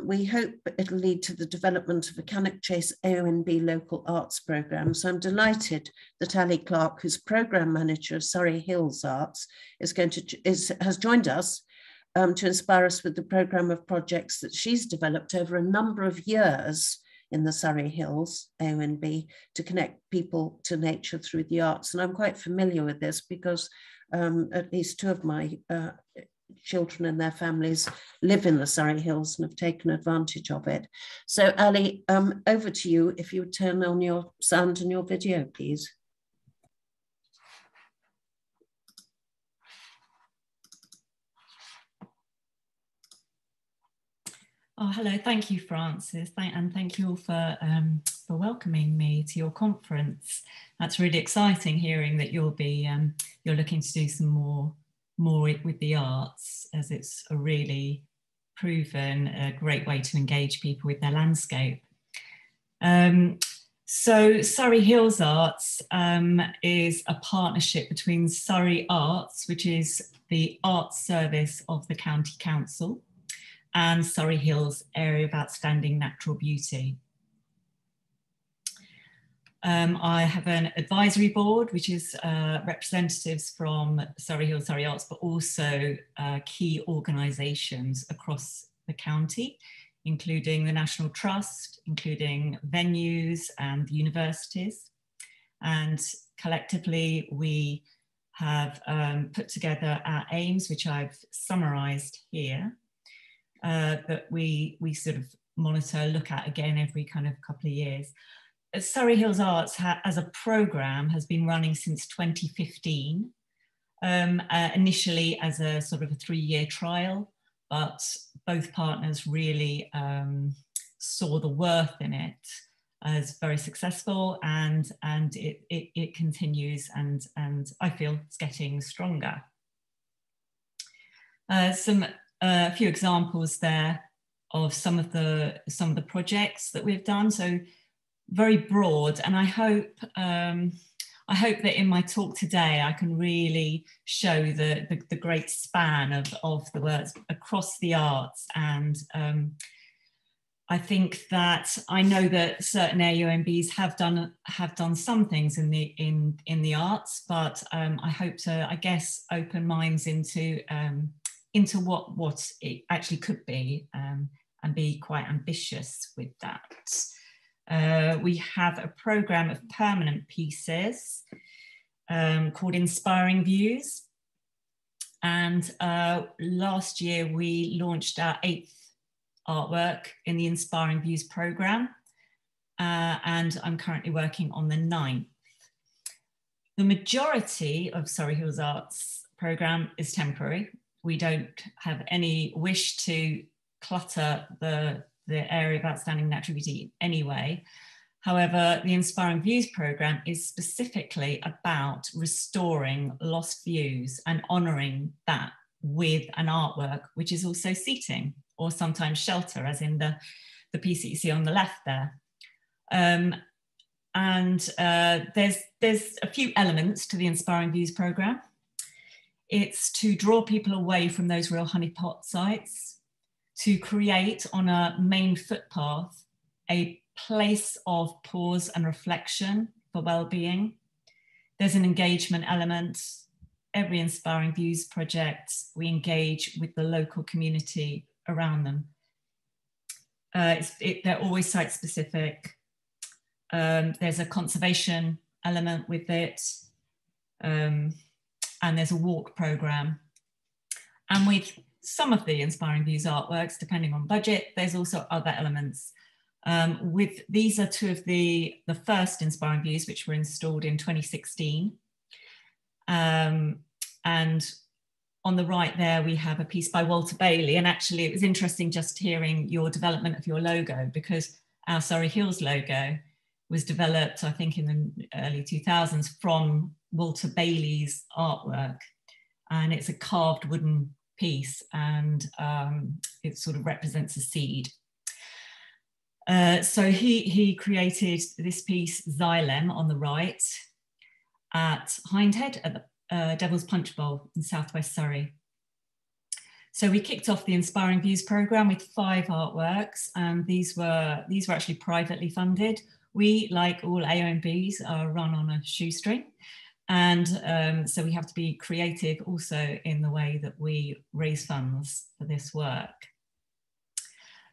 S1: We hope it'll lead to the development of a Cannock Chase AONB local arts programme. So I'm delighted that Ali Clark, who's programme manager of Surrey Hills Arts, has joined us to inspire us with the programme of projects that she's developed over a number of years in the Surrey Hills AONB to connect people to nature through the arts. And I'm quite familiar with this because at least two of my children and their families live in the Surrey Hills and have taken advantage of it. So Ali, over to you if you would turn on your sound and your video, please.
S7: Oh, hello, thank you, Frances, and thank you all for welcoming me to your conference. That's really exciting hearing that you're looking to do some more with the arts, as it's a really proven a great way to engage people with their landscape. So Surrey Hills Arts is a partnership between Surrey Arts, which is the arts service of the County Council, and Surrey Hills Area of Outstanding Natural Beauty. I have an advisory board, which is representatives from Surrey Hills, Surrey Arts, but also key organisations across the county, including the National Trust, including venues and universities. And collectively, we have put together our aims, which I've summarised here, that we sort of monitor, look at again every kind of couple of years. Surrey Hills Arts as a programme has been running since 2015, initially as a sort of a 3-year trial, but both partners really saw the worth in it as very successful, and it continues, and I feel it's getting stronger. A few examples there of some of the projects that we've done. So very broad, and I hope that in my talk today I can really show the great span of the works across the arts. And I think that I know that certain AONBs have done some things in the arts, but I hope to, I guess, open minds into what it actually could be, and be quite ambitious with that. We have a programme of permanent pieces called Inspiring Views. And last year we launched our 8th artwork in the Inspiring Views programme. And I'm currently working on the 9th. The majority of Surrey Hills Arts programme is temporary. We don't have any wish to clutter the area of outstanding natural beauty anyway. However, the Inspiring Views programme is specifically about restoring lost views and honouring that with an artwork, which is also seating or sometimes shelter, as in the piece that you see on the left there. There's a few elements to the Inspiring Views programme. It's to draw people away from those real honeypot sites, to create on a main footpath a place of pause and reflection for well-being. There's an engagement element. Every Inspiring Views project, we engage with the local community around them. They're always site specific. There's a conservation element with it, and there's a walk program. And with some of the Inspiring Views artworks, depending on budget, there's also other elements. These are two of the first Inspiring Views, which were installed in 2016. And on the right there, we have a piece by Walter Bailey. And actually, it was interesting just hearing your development of your logo, because our Surrey Hills logo was developed, I think, in the early 2000s from Walter Bailey's artwork. And it's a carved wooden piece, and it sort of represents a seed. So he created this piece, Xylem, on the right, at Hindhead, at the Devil's Punch Bowl in southwest Surrey. So we kicked off the Inspiring Views programme with 5 artworks, and these were actually privately funded. We, like all AONBs, are run on a shoestring. And so we have to be creative also in the way that we raise funds for this work.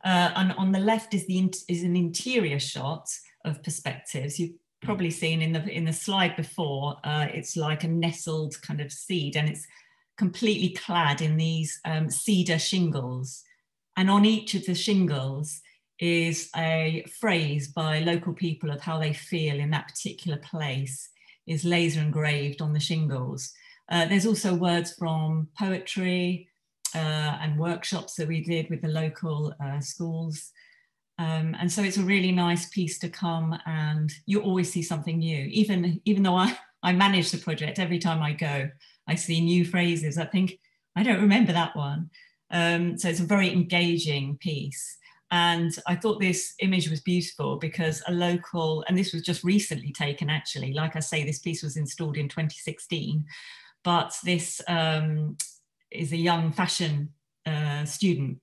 S7: And on the left is an interior shot of perspectives. You've probably seen in the slide before, it's like a nestled kind of seed, and it's completely clad in these cedar shingles. And on each of the shingles is a phrase by local people of how they feel in that particular place, is laser engraved on the shingles. There's also words from poetry and workshops that we did with the local schools. And so it's a really nice piece to come, and you always see something new. Even though I manage the project, every time I go, I see new phrases. I think, I don't remember that one. So it's a very engaging piece. And I thought this image was beautiful because a local, and this was just recently taken actually, like I say, this piece was installed in 2016, but this is a young fashion student.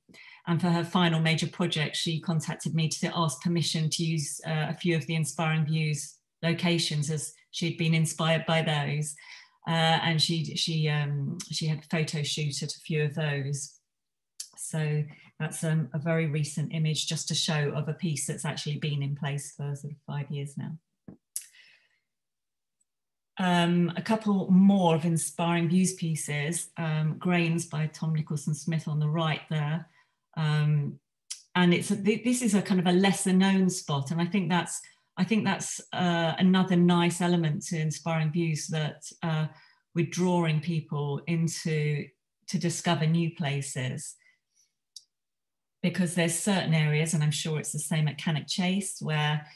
S7: And for her final major project, she contacted me to ask permission to use a few of the Inspiring Views locations, as she'd been inspired by those. And she had a photo shoot at a few of those. So that's a very recent image, just to show of a piece that's actually been in place for sort of 5 years now. A couple more of Inspiring Views pieces, Grains by Tom Nicholson Smith on the right there. And this is a kind of a lesser known spot. And I think that's another nice element to Inspiring Views, that we're drawing people to discover new places. Because there's certain areas, and I'm sure it's the same at Cannock Chase, where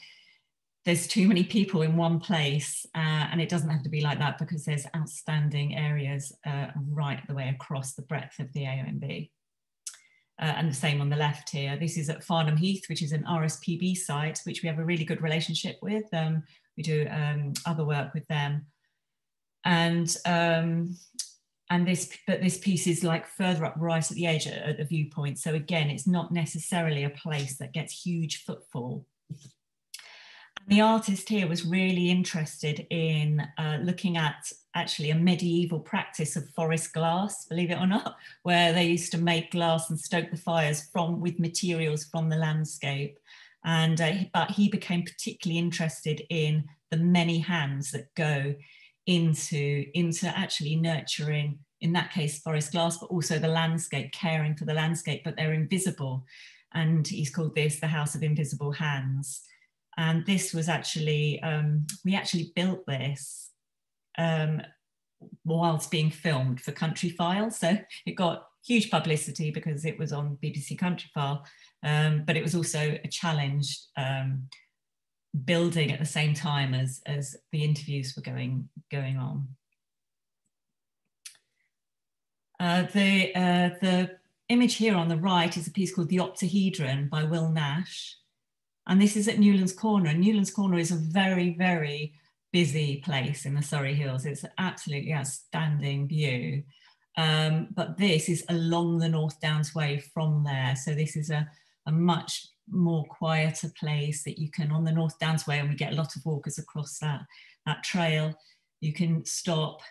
S7: there's too many people in one place, and it doesn't have to be like that, because there's outstanding areas right the way across the breadth of the AONB. And the same on the left here. This is at Farnham Heath, which is an RSPB site, which we have a really good relationship with. We do other work with them. But this piece is like further up right at the edge at the viewpoint. So again, it's not necessarily a place that gets huge footfall. And the artist here was really interested in looking at actually a medieval practice of forest glass, believe it or not, where they used to make glass and stoke the fires with materials from the landscape. And but he became particularly interested in the many hands that go into actually nurturing, in that case, forest glass, but also the landscape, caring for the landscape, but they're invisible. And he's called this the House of Invisible Hands. And this was actually, we actually built this whilst being filmed for Country File. So it got huge publicity because it was on BBC Country File, but it was also a challenge building at the same time as the interviews were going on. The image here on the right is a piece called The Octahedron by Will Nash. And this is at Newlands Corner. And Newlands Corner is a very, very busy place in the Surrey Hills. It's an absolutely outstanding view. But this is along the North Downs Way from there. So this is a much more quieter place that you can, on the North Downs Way, and we get a lot of walkers across that trail. You can stop,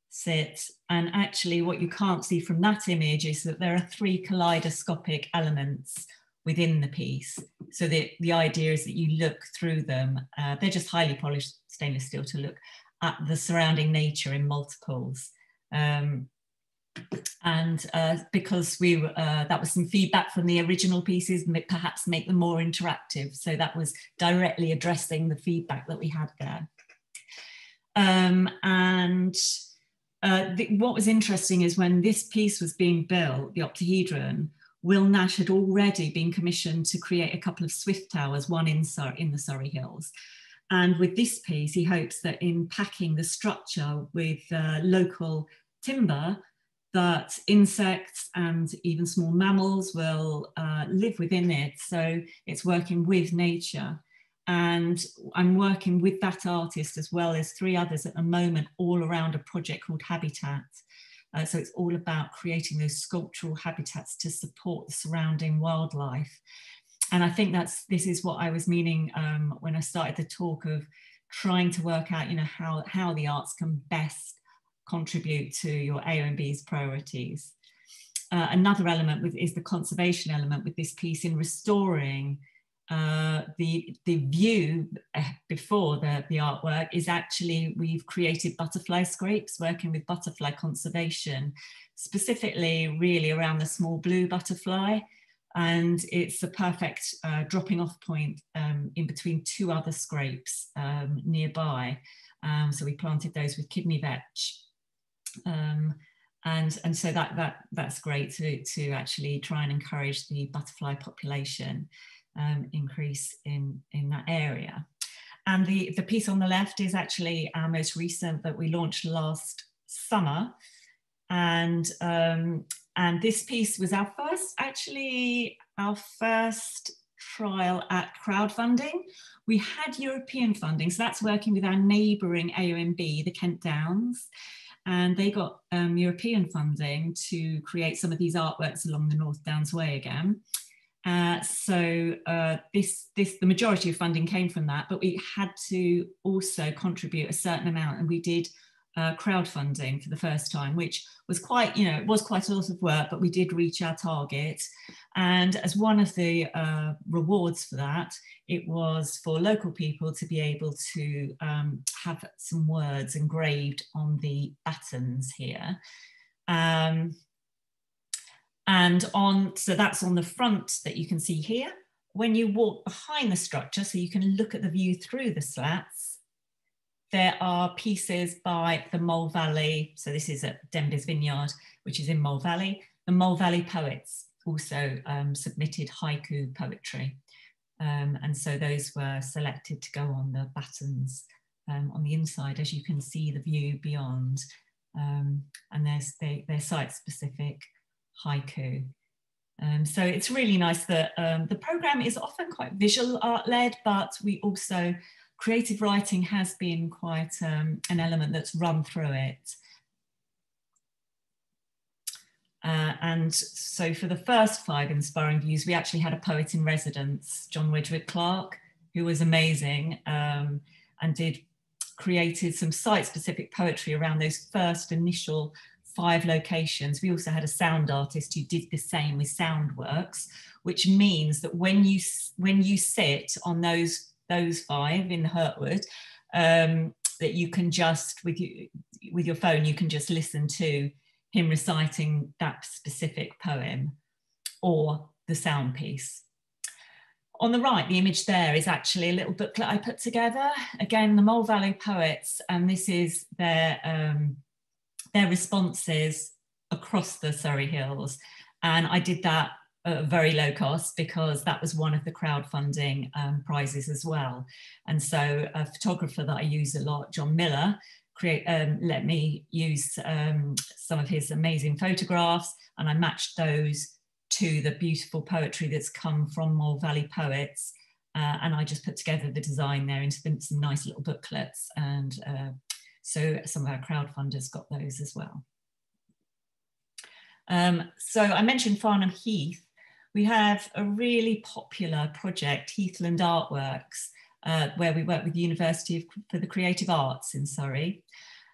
S7: sit, and actually what you can't see from that image is that there are 3 kaleidoscopic elements within the piece. So the idea is that you look through them. They're just highly polished stainless steel to look at the surrounding nature in multiples. Because that was some feedback from the original pieces, perhaps make them more interactive. So that was directly addressing the feedback that we had there. What was interesting is when this piece was being built, the octahedron, Will Nash had already been commissioned to create a couple of Swift towers, one in the Surrey Hills. And with this piece, he hopes that in packing the structure with local timber, that insects and even small mammals will live within it. So it's working with nature. And I'm working with that artist as well as 3 others at the moment, all around a project called Habitat. So it's all about creating those sculptural habitats to support the surrounding wildlife. And I think this is what I was meaning when I started the talk of trying to work out, how the arts can best contribute to your AONB's priorities. Another element is the conservation element with this piece in restoring the view before the artwork is actually, we've created butterfly scrapes, working with butterfly conservation, specifically really around the small blue butterfly. And it's a perfect dropping off point in between 2 other scrapes nearby. So we planted those with kidney vetch. And so that's great to actually try and encourage the butterfly population increase in that area. And the piece on the left is actually our most recent that we launched last summer. And this piece was our first trial at crowdfunding. We had European funding, so that's working with our neighbouring AONB, the Kent Downs. And they got European funding to create some of these artworks along the North Downs Way again. The majority of funding came from that, but we had to also contribute a certain amount, and we did crowdfunding for the first time, which was quite, it was quite a lot of work, but we did reach our target. And as one of the rewards for that, it was for local people to be able to have some words engraved on the battens here. So that's on the front that you can see here. When you walk behind the structure, so you can look at the view through the slats, there are pieces by the Mole Valley. So this is at Denby's Vineyard, which is in Mole Valley. The Mole Valley poets also submitted haiku poetry. And so those were selected to go on the battens on the inside, as you can see the view beyond. And they're site-specific haiku. So it's really nice that the programme is often quite visual art-led, but we also, creative writing has been quite an element that's run through it. And so for the first 5 inspiring views, we actually had a poet in residence, John Wedgwood Clark, who was amazing and created some site-specific poetry around those first initial 5 locations. We also had a sound artist who did the same with Soundworks, which means that when you sit on those 5 in Hurtwood, that you can just, with your phone, you can just listen to him reciting that specific poem or the sound piece. On the right, the image there is actually a little booklet I put together. Again, the Mole Valley poets, and this is their responses across the Surrey Hills. And I did that at a very low cost because that was one of the crowdfunding prizes as well. And so a photographer that I use a lot, John Miller, let me use some of his amazing photographs, and I matched those to the beautiful poetry that's come from Mole Valley poets. And I just put together the design there into some nice little booklets. And so some of our crowdfunders got those as well. So I mentioned Farnham Heath. We have a really popular project, Heathland Artworks, where we work with the University for the Creative Arts in Surrey.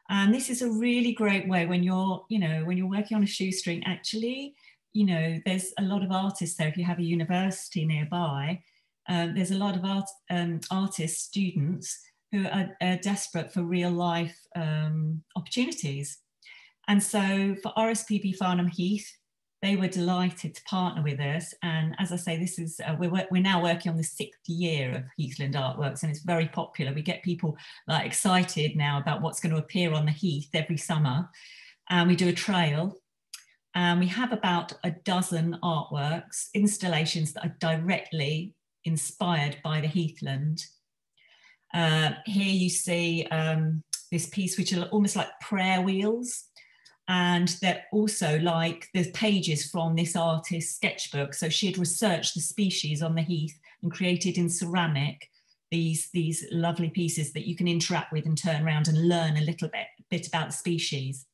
S7: And this is a really great way when you're working on a shoestring, actually you know, there's a lot of artists there. If you have a university nearby, there's a lot of artists, students who are desperate for real life opportunities. And so for RSPB Farnham Heath, they were delighted to partner with us. And as I say, this is, we're now working on the 6th year of Heathland Artworks, and it's very popular. We get people like excited now about what's going to appear on the Heath every summer. And we do a trail. And we have about a dozen artworks, installations that are directly inspired by the Heathland. Here you see this piece, which are almost like prayer wheels. And they're also like the pages from this artist's sketchbook. So she had researched the species on the Heath and created in ceramic these lovely pieces that you can interact with and turn around and learn a little bit about the species.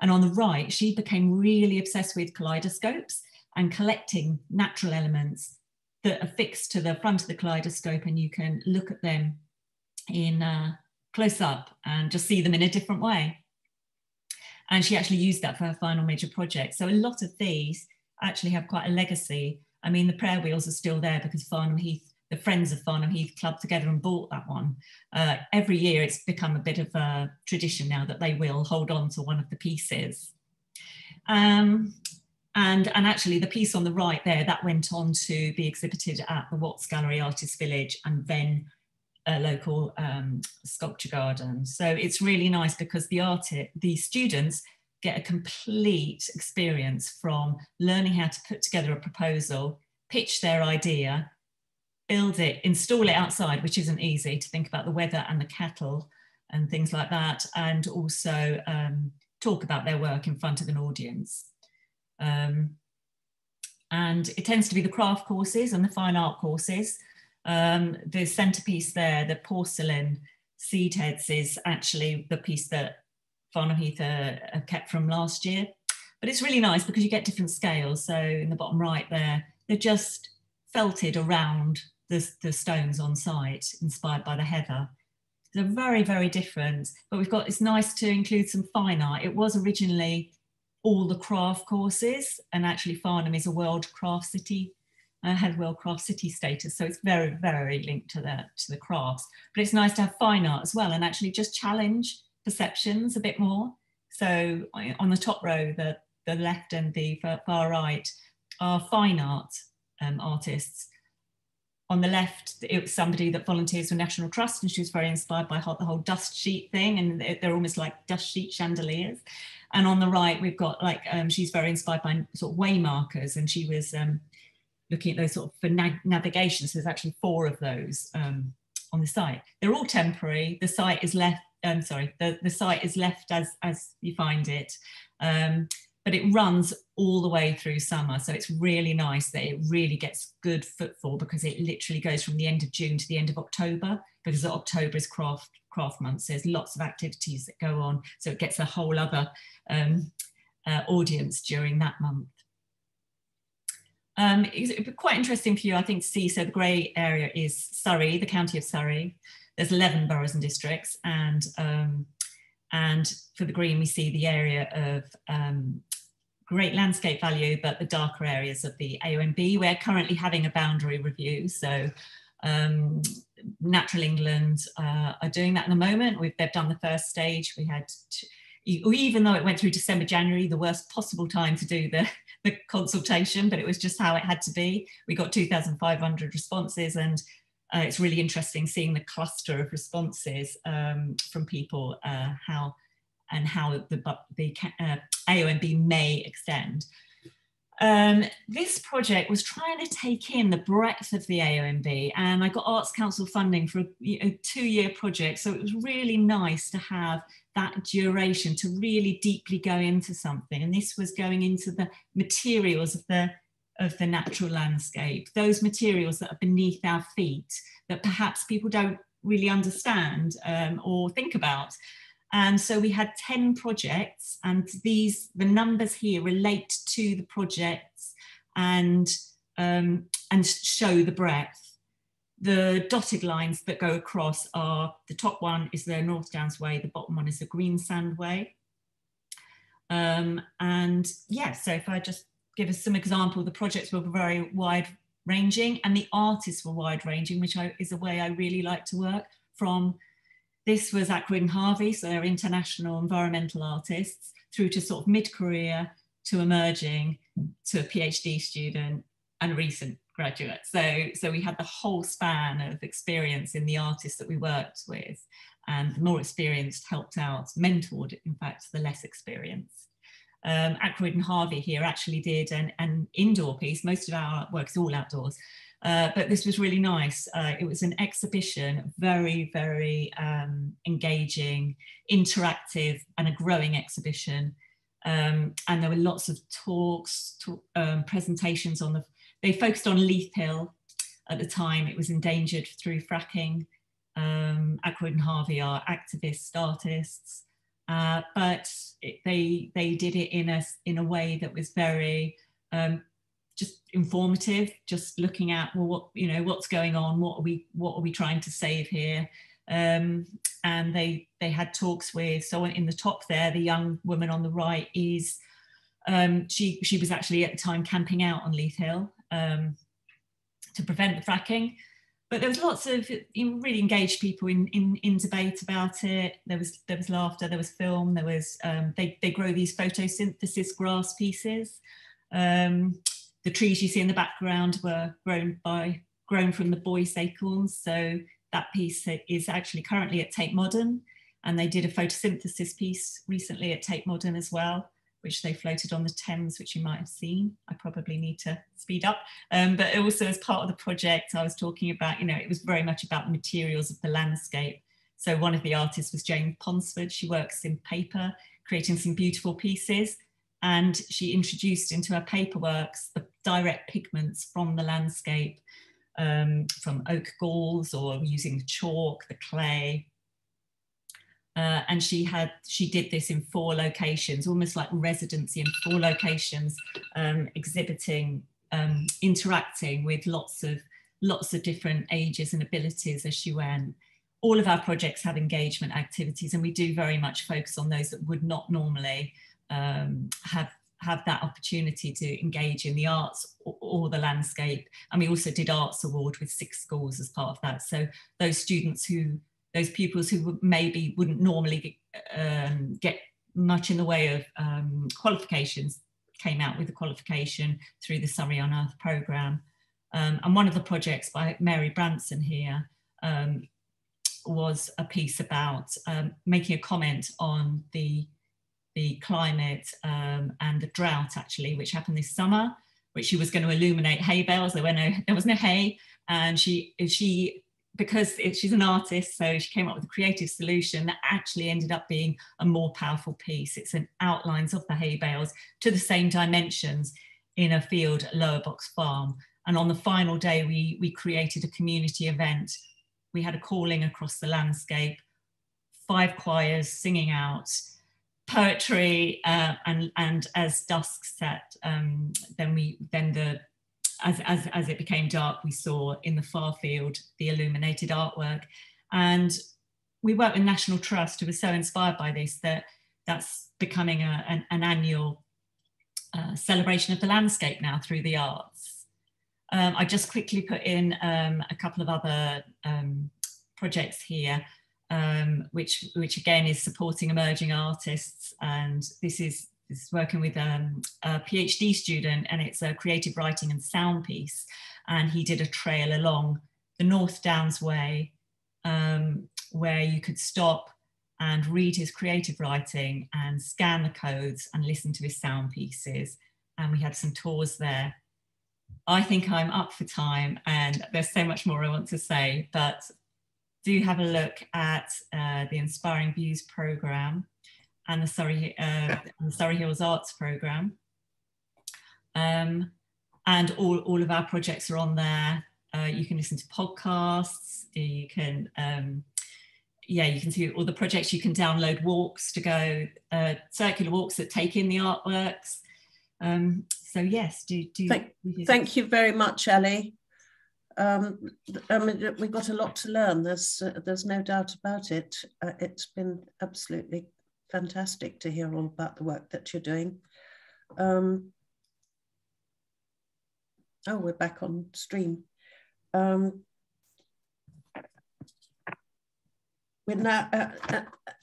S7: And on the right, she became really obsessed with kaleidoscopes and collecting natural elements that are fixed to the front of the kaleidoscope, and you can look at them in close up and just see them in a different way. And she actually used that for her final major project. So a lot of these actually have quite a legacy. I mean, the prayer wheels are still there because Farnham Heath, the Friends of Farnham Heath clubbed together and bought that one. Every year it's become a bit of a tradition now that they will hold on to one of the pieces. And actually the piece on the right there, that went on to be exhibited at the Watts Gallery Artists Village and then a local sculpture garden. So it's really nice because the students get a complete experience from learning how to put together a proposal, pitch their idea, build it, install it outside, which isn't easy, to think about the weather and the cattle and things like that, and also talk about their work in front of an audience. And it tends to be the craft courses and the fine art courses. The centerpiece there, the porcelain seed heads, is actually the piece that Farnham Heath kept from last year. But it's really nice because you get different scales. So in the bottom right there, they're just felted around the stones on site, inspired by the heather. They're very, very different. But it's nice to include some fine art. It was originally all the craft courses, and actually Farnham is a World Craft City. Had World Craft City status, so it's very, very linked to the crafts. But it's nice to have fine art as well, and actually just challenge perceptions a bit more. So on the top row, the left and the far right are fine art artists. On the left, it was somebody that volunteers for National Trust, and she was very inspired by the whole dust sheet thing, and they're almost like dust sheet chandeliers. And on the right, we've got like, she's very inspired by sort of waymarkers, and she was looking at those sort of for navigation. So there's actually 4 of those on the site. They're all temporary. The site is left, the site is left as you find it. But it runs all the way through summer. So it's really nice that it really gets good footfall, because it literally goes from the end of June to the end of October, because October is craft month. So there's lots of activities that go on. So it gets a whole other audience during that month. It's quite interesting for you, I think, to see. So the grey area is Surrey, the county of Surrey. There's 11 boroughs and districts, and for the green we see the area of great landscape value, but the darker areas of the AONB. We're currently having a boundary review, so Natural England are doing that at the moment. They've done the first stage. We had even though it went through December, January, the worst possible time to do the consultation, but it was just how it had to be. We got 2,500 responses, and it's really interesting seeing the cluster of responses from people, how the AONB may extend. This project was trying to take in the breadth of the AONB, and I got Arts Council funding for a 2-year project, so it was really nice to have that duration to really deeply go into something. And this was going into the materials of the natural landscape, those materials that are beneath our feet that perhaps people don't really understand or think about. And so we had 10 projects, and the numbers here relate to the projects and show the breadth. The dotted lines that go across are, the top one is the North Downs Way, the bottom one is the Greensand Way. And yeah, so if I just give us some example, the projects were very wide ranging and the artists were wide ranging, which is a way I really like to work from. This was Ackroyd and Harvey, so they're international environmental artists, through to sort of mid-career to emerging to a PhD student and recent graduate. So we had the whole span of experience in the artists that we worked with, and the more experienced helped out, mentored, in fact, the less experienced. Ackroyd and Harvey here actually did an indoor piece. Most of our work is all outdoors, but this was really nice. It was an exhibition, very, very engaging, interactive, and a growing exhibition. And there were lots of talks, presentations on they focused on Leith Hill at the time. It was endangered through fracking. Ackroyd and Harvey are activist artists. But they did it in a way that was very just informative, just looking at, well, what's going on, what are we trying to save here, and they had talks with someone in the top there. The young woman on the right is she was actually at the time camping out on Leith Hill to prevent the fracking. But there was lots of really engaged people in debate about it. There was laughter, there was film, there was they grow these photosynthesis grass pieces. The trees you see in the background were grown from the Boyce acorns. So that piece is actually currently at Tate Modern, and they did a photosynthesis piece recently at Tate Modern as well, which they floated on the Thames, which you might have seen. I probably need to speed up. But also as part of the project, I was talking about, it was very much about the materials of the landscape. So one of the artists was Jane Ponsford. She works in paper, creating some beautiful pieces. And she introduced into her paperworks the direct pigments from the landscape, from oak galls or using the chalk, the clay. And she did this in 4 locations, almost like residency in 4 locations, exhibiting, interacting with lots of different ages and abilities as she went. All of our projects have engagement activities, and we do very much focus on those that would not normally have that opportunity to engage in the arts or the landscape. And we also did Arts Award with 6 schools as part of that. So those pupils who maybe wouldn't normally get much in the way of qualifications came out with a qualification through the Surrey on Earth programme. And one of the projects by Mary Branson here was a piece about making a comment on the climate and the drought, actually, which happened this summer, which she was going to illuminate hay bales. There was no hay, and because she's an artist, so she came up with a creative solution that actually ended up being a more powerful piece. It's an outlines of the hay bales to the same dimensions in a field at Lower Box Farm. And on the final day, we created a community event. We had a calling across the landscape, 5 choirs singing out poetry, and as dusk set, as it became dark, we saw in the far field the illuminated artwork. And we worked with National Trust, who was so inspired by this that's becoming an annual celebration of the landscape now through the arts. I just quickly put in a couple of other projects here, which again is supporting emerging artists. And this is working with a PhD student, and it's a creative writing and sound piece. And he did a trail along the North Downs Way, where you could stop and read his creative writing and scan the codes and listen to his sound pieces. And we had some tours there. I think I'm up for time, and there's so much more I want to say, but do have a look at the Inspiring Views programme and the Surrey Hills Arts programme. And all of our projects are on there. You can listen to podcasts, you can you can see all the projects. You can download walks to go, circular walks that take in the artworks. So yes,
S1: Thank you very much, Ellie. We've got a lot to learn. There's no doubt about it. It's been absolutely fantastic to hear all about the work that you're doing. Oh, we're back on stream. We're now,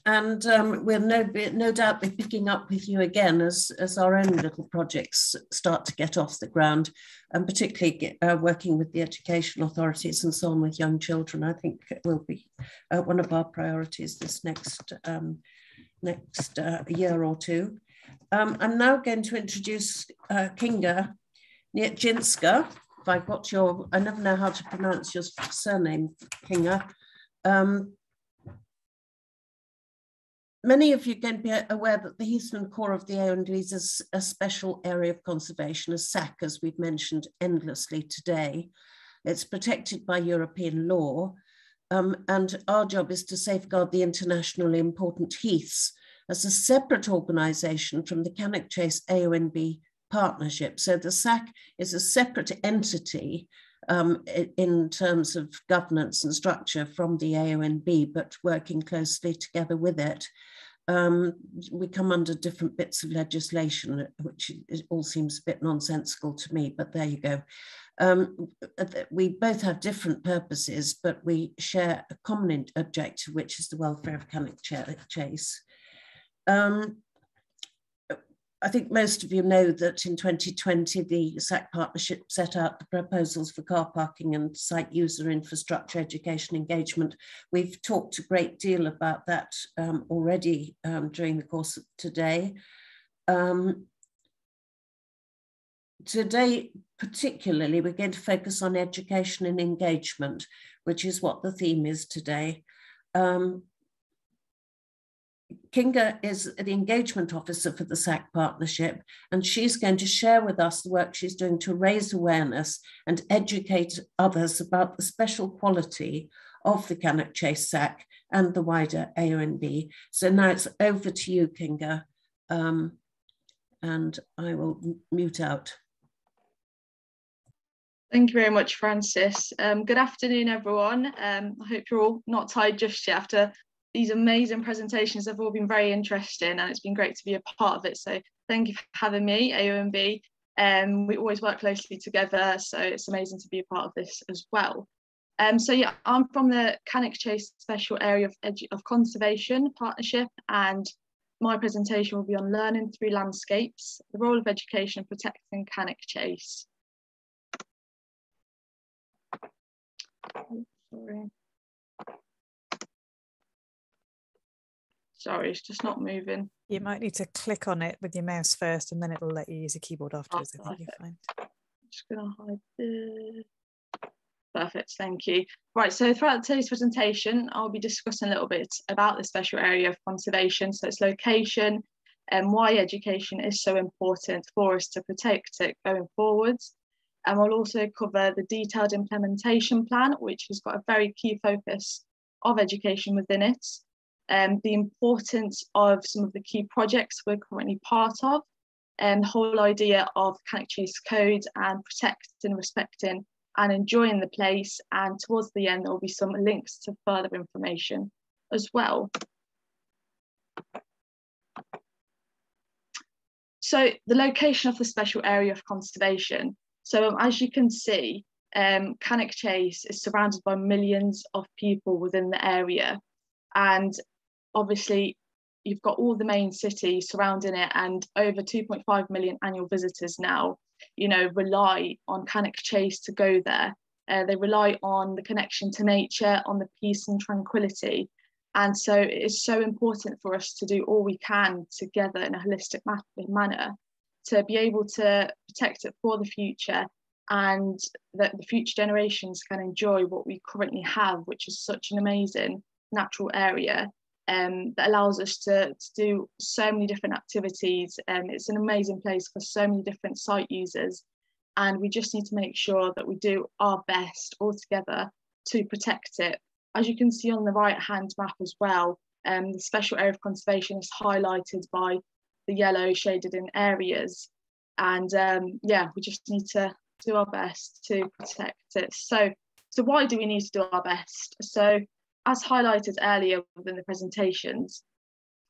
S1: we'll no doubt be picking up with you again as our own little projects start to get off the ground, and particularly working with the education authorities and so on with young children. I think it will be one of our priorities this next year or two. I'm now going to introduce Kinga Nietjinska. If I got your, I never know how to pronounce your surname, Kinga. Many of you are going to be aware that the Heathland core of the AONB is a special area of conservation, a SAC, as we've mentioned endlessly today. It's protected by European law, and our job is to safeguard the internationally important heaths as a separate organisation from the Cannock Chase AONB partnership. So the SAC is a separate entity in terms of governance and structure from the AONB, but working closely together with it. We come under different bits of legislation, which all seems a bit nonsensical to me, but there you go. We both have different purposes, but we share a common objective, which is the welfare of Cannock Chase. I think most of you know that in 2020, the SAC partnership set out the proposals for car parking and site user infrastructure education engagement. We've talked a great deal about that already during the course of today. Today, particularly, we're going to focus on education and engagement, which is what the theme is today. Kinga is the engagement officer for the SAC partnership, and she's going to share with us the work she's doing to raise awareness and educate others about the special quality of the Cannock Chase SAC and the wider AONB. So now it's over to you, Kinga, and I will mute out.
S8: Thank you very much, Frances. Good afternoon, everyone. I hope you're all not tired just yet after these amazing presentations. Have all been very interesting, and it's been great to be a part of it. So thank you for having me, AONB. We always work closely together, so it's amazing to be a part of this as well. So yeah, I'm from the Cannock Chase Special Area of Conservation Partnership, and my presentation will be on learning through landscapes, the role of education in protecting Cannock Chase. Oh, sorry, it's just not moving.
S2: You might need to click on it with your mouse first, and then it'll let you use a keyboard afterwards.
S8: Oh,
S2: I think you'll find.
S8: I'm just going to hide this. Perfect, thank you. Right, so throughout today's presentation, I'll be discussing a little bit about the special area of conservation, so its location and why education is so important for us to protect it going forwards. And we'll also cover the detailed implementation plan, which has got a very key focus of education within it. The importance of some of the key projects we're currently part of, and the whole idea of Cannock Chase Code and protecting, respecting and enjoying the place. And towards the end, there will be some links to further information as well. So the location of the special area of conservation. So as you can see, Cannock Chase is surrounded by millions of people within the area. And obviously, you've got all the main cities surrounding it, and over 2.5 million annual visitors now, you know, rely on Cannock Chase to go there. They rely on the connection to nature, on the peace and tranquility. And so it is so important for us to do all we can together in a holistic manner to be able to protect it for the future, and that the future generations can enjoy what we currently have, which is such an amazing natural area that allows us to do so many different activities. It's an amazing place for so many different site users, and we just need to make sure that we do our best all together to protect it. As you can see on the right hand map as well, the special area of conservation is highlighted by the yellow shaded in areas, and yeah, we just need to do our best to protect it. So why do we need to do our best? So as highlighted earlier within the presentations,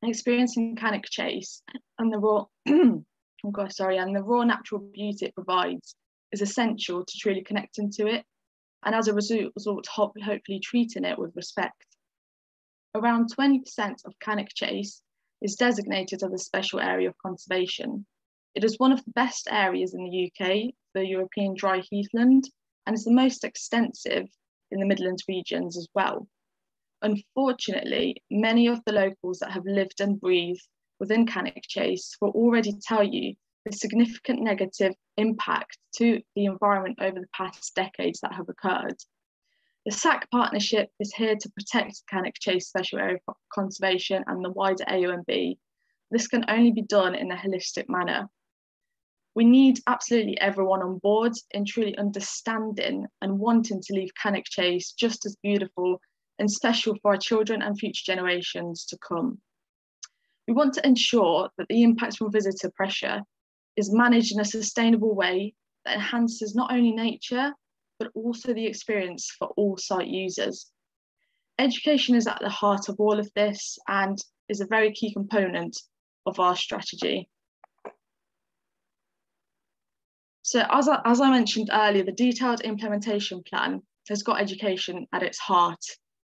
S8: experiencing Cannock Chase and the raw and the raw natural beauty it provides is essential to truly connecting to it, and as a result, hopefully treating it with respect. Around 20% of Cannock Chase is designated as a special area of conservation. It is one of the best areas in the UK, the European dry heathland, and is the most extensive in the Midlands regions as well. Unfortunately, many of the locals that have lived and breathed within Cannock Chase will already tell you the significant negative impact to the environment over the past decades that have occurred. The SAC partnership is here to protect Cannock Chase Special Area of Conservation and the wider AONB. This can only be done in a holistic manner. We need absolutely everyone on board in truly understanding and wanting to leave Cannock Chase just as beautiful and special for our children and future generations to come. We want to ensure that the impact from visitor pressure is managed in a sustainable way that enhances not only nature, but also the experience for all site users. Education is at the heart of all of this and is a very key component of our strategy. So as I mentioned earlier, the detailed implementation plan has got education at its heart.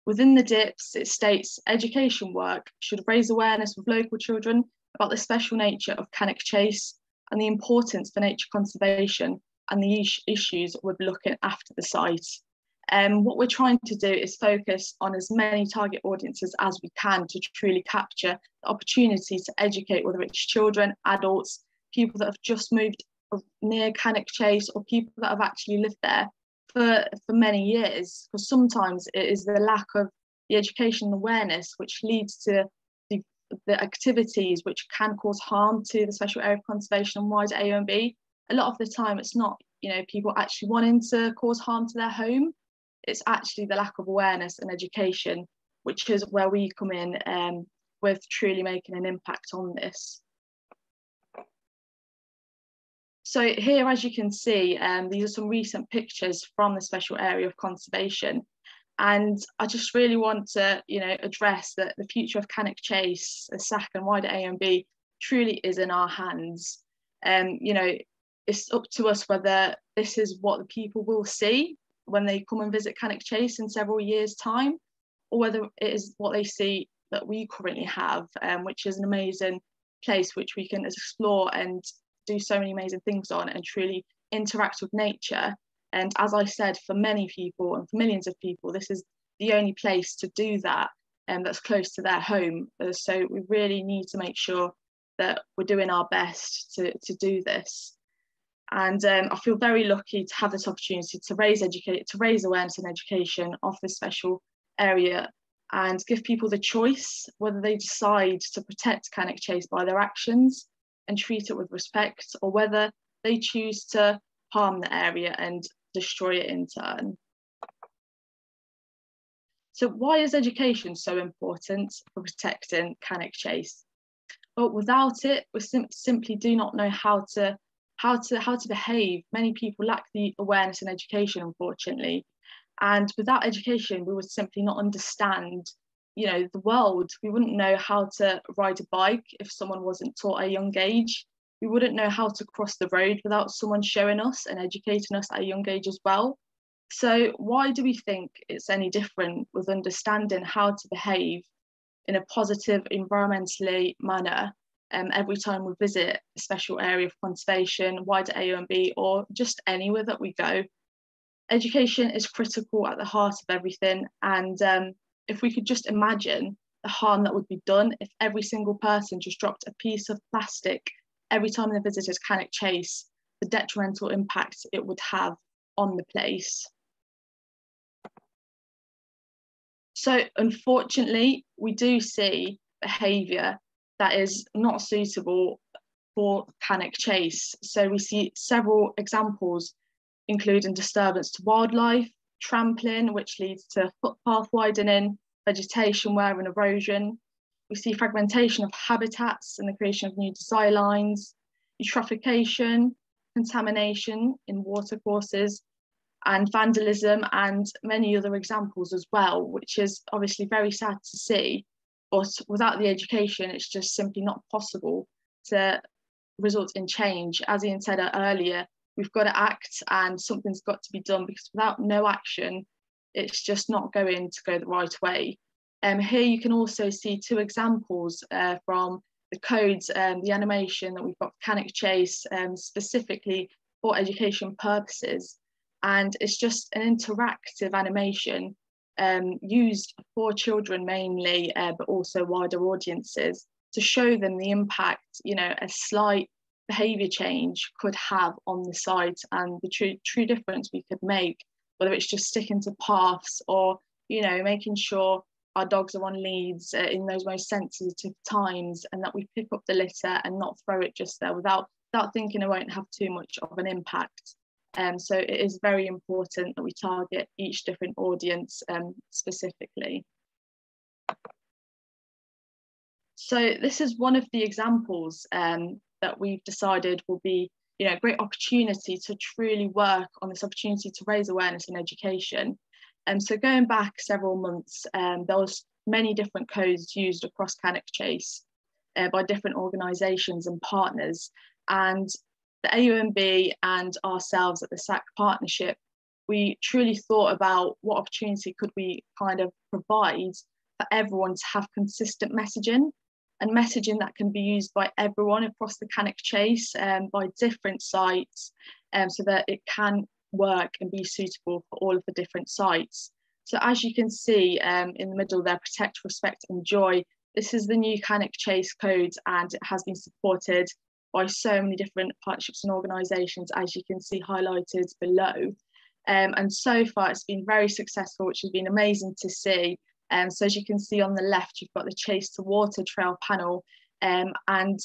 S8: Within the DIPS, it states education work should raise awareness with local children about the special nature of Cannock Chase and the importance for nature conservation and the issues with looking after the site. What we're trying to do is focus on as many target audiences as we can to truly capture the opportunity to educate, whether it's children, adults, people that have just moved near Cannock Chase, or people that have actually lived there for many years, because sometimes it is the lack of the education and awareness which leads to the activities which can cause harm to the special area of conservation and wider AONB. A lot of the time it's not, people actually wanting to cause harm to their home, it's actually the lack of awareness and education, which is where we come in with truly making an impact on this. So here, as you can see, these are some recent pictures from the special area of conservation. And I just really want to, address that the future of Cannock Chase, the SAC and wider AONB truly is in our hands. It's up to us whether this is what the people will see when they come and visit Cannock Chase in several years' time, or whether it is what they see that we currently have, which is an amazing place which we can explore and do so many amazing things on and truly interact with nature. And as I said, for many people and for millions of people, this is the only place to do that that's close to their home. So we really need to make sure that we're doing our best to do this. And I feel very lucky to have this opportunity to raise awareness and education of this special area and give people the choice whether they decide to protect Cannock Chase by their actions and treat it with respect, or whether they choose to harm the area and destroy it in turn. So why is education so important for protecting Cannock Chase? Well, without it, we simply do not know how to behave. Many people lack the awareness and education, unfortunately. And without education, we would simply not understand, the world. We wouldn't know how to ride a bike if someone wasn't taught at a young age. We wouldn't know how to cross the road without someone showing us and educating us at a young age as well. So why do we think it's any different with understanding how to behave in a positive, environmentally manner every time we visit a special area of conservation, wider AONB, or just anywhere that we go? Education is critical at the heart of everything. And if we could just imagine the harm that would be done if every single person just dropped a piece of plastic every time they visited Cannock Chase, the detrimental impact it would have on the place. So unfortunately, we do see behaviour that is not suitable for Cannock Chase. So we see several examples, including disturbance to wildlife, trampling, which leads to footpath widening, vegetation wear and erosion. We see fragmentation of habitats and the creation of new desire lines, eutrophication, contamination in watercourses, and vandalism, and many other examples as well, which is obviously very sad to see. But without the education, it's just simply not possible to result in change. As Ian said earlier, we've got to act and something's got to be done, because without no action, it's just not going to go the right way. Here you can also see 2 examples from the codes, the animation that we've got for Cannock Chase, specifically for education purposes. And it's just an interactive animation used for children mainly, but also wider audiences, to show them the impact, you know, a slight behaviour change could have on the site, and the true difference we could make, whether it's just sticking to paths or, you know, making sure our dogs are on leads in those most sensitive times, and that we pick up the litter and not throw it just there without thinking it won't have too much of an impact. So it is very important that we target each different audience specifically. So this is one of the examples that we've decided will be, you know, a great opportunity to truly work on this opportunity to raise awareness in education. So going back several months, there was many different codes used across Cannock Chase by different organisations and partners. And the AUMB and ourselves at the SAC partnership, we truly thought about what opportunity could we kind of provide for everyone to have consistent messaging, and messaging that can be used by everyone across the Cannock Chase by different sites, so that it can work and be suitable for all of the different sites. So as you can see in the middle there, protect, respect and joy, this is the new Cannock Chase code, and it has been supported by so many different partnerships and organisations, as you can see highlighted below. And so far it's been very successful, which has been amazing to see. So as you can see on the left, you've got the Chase to Water Trail panel, and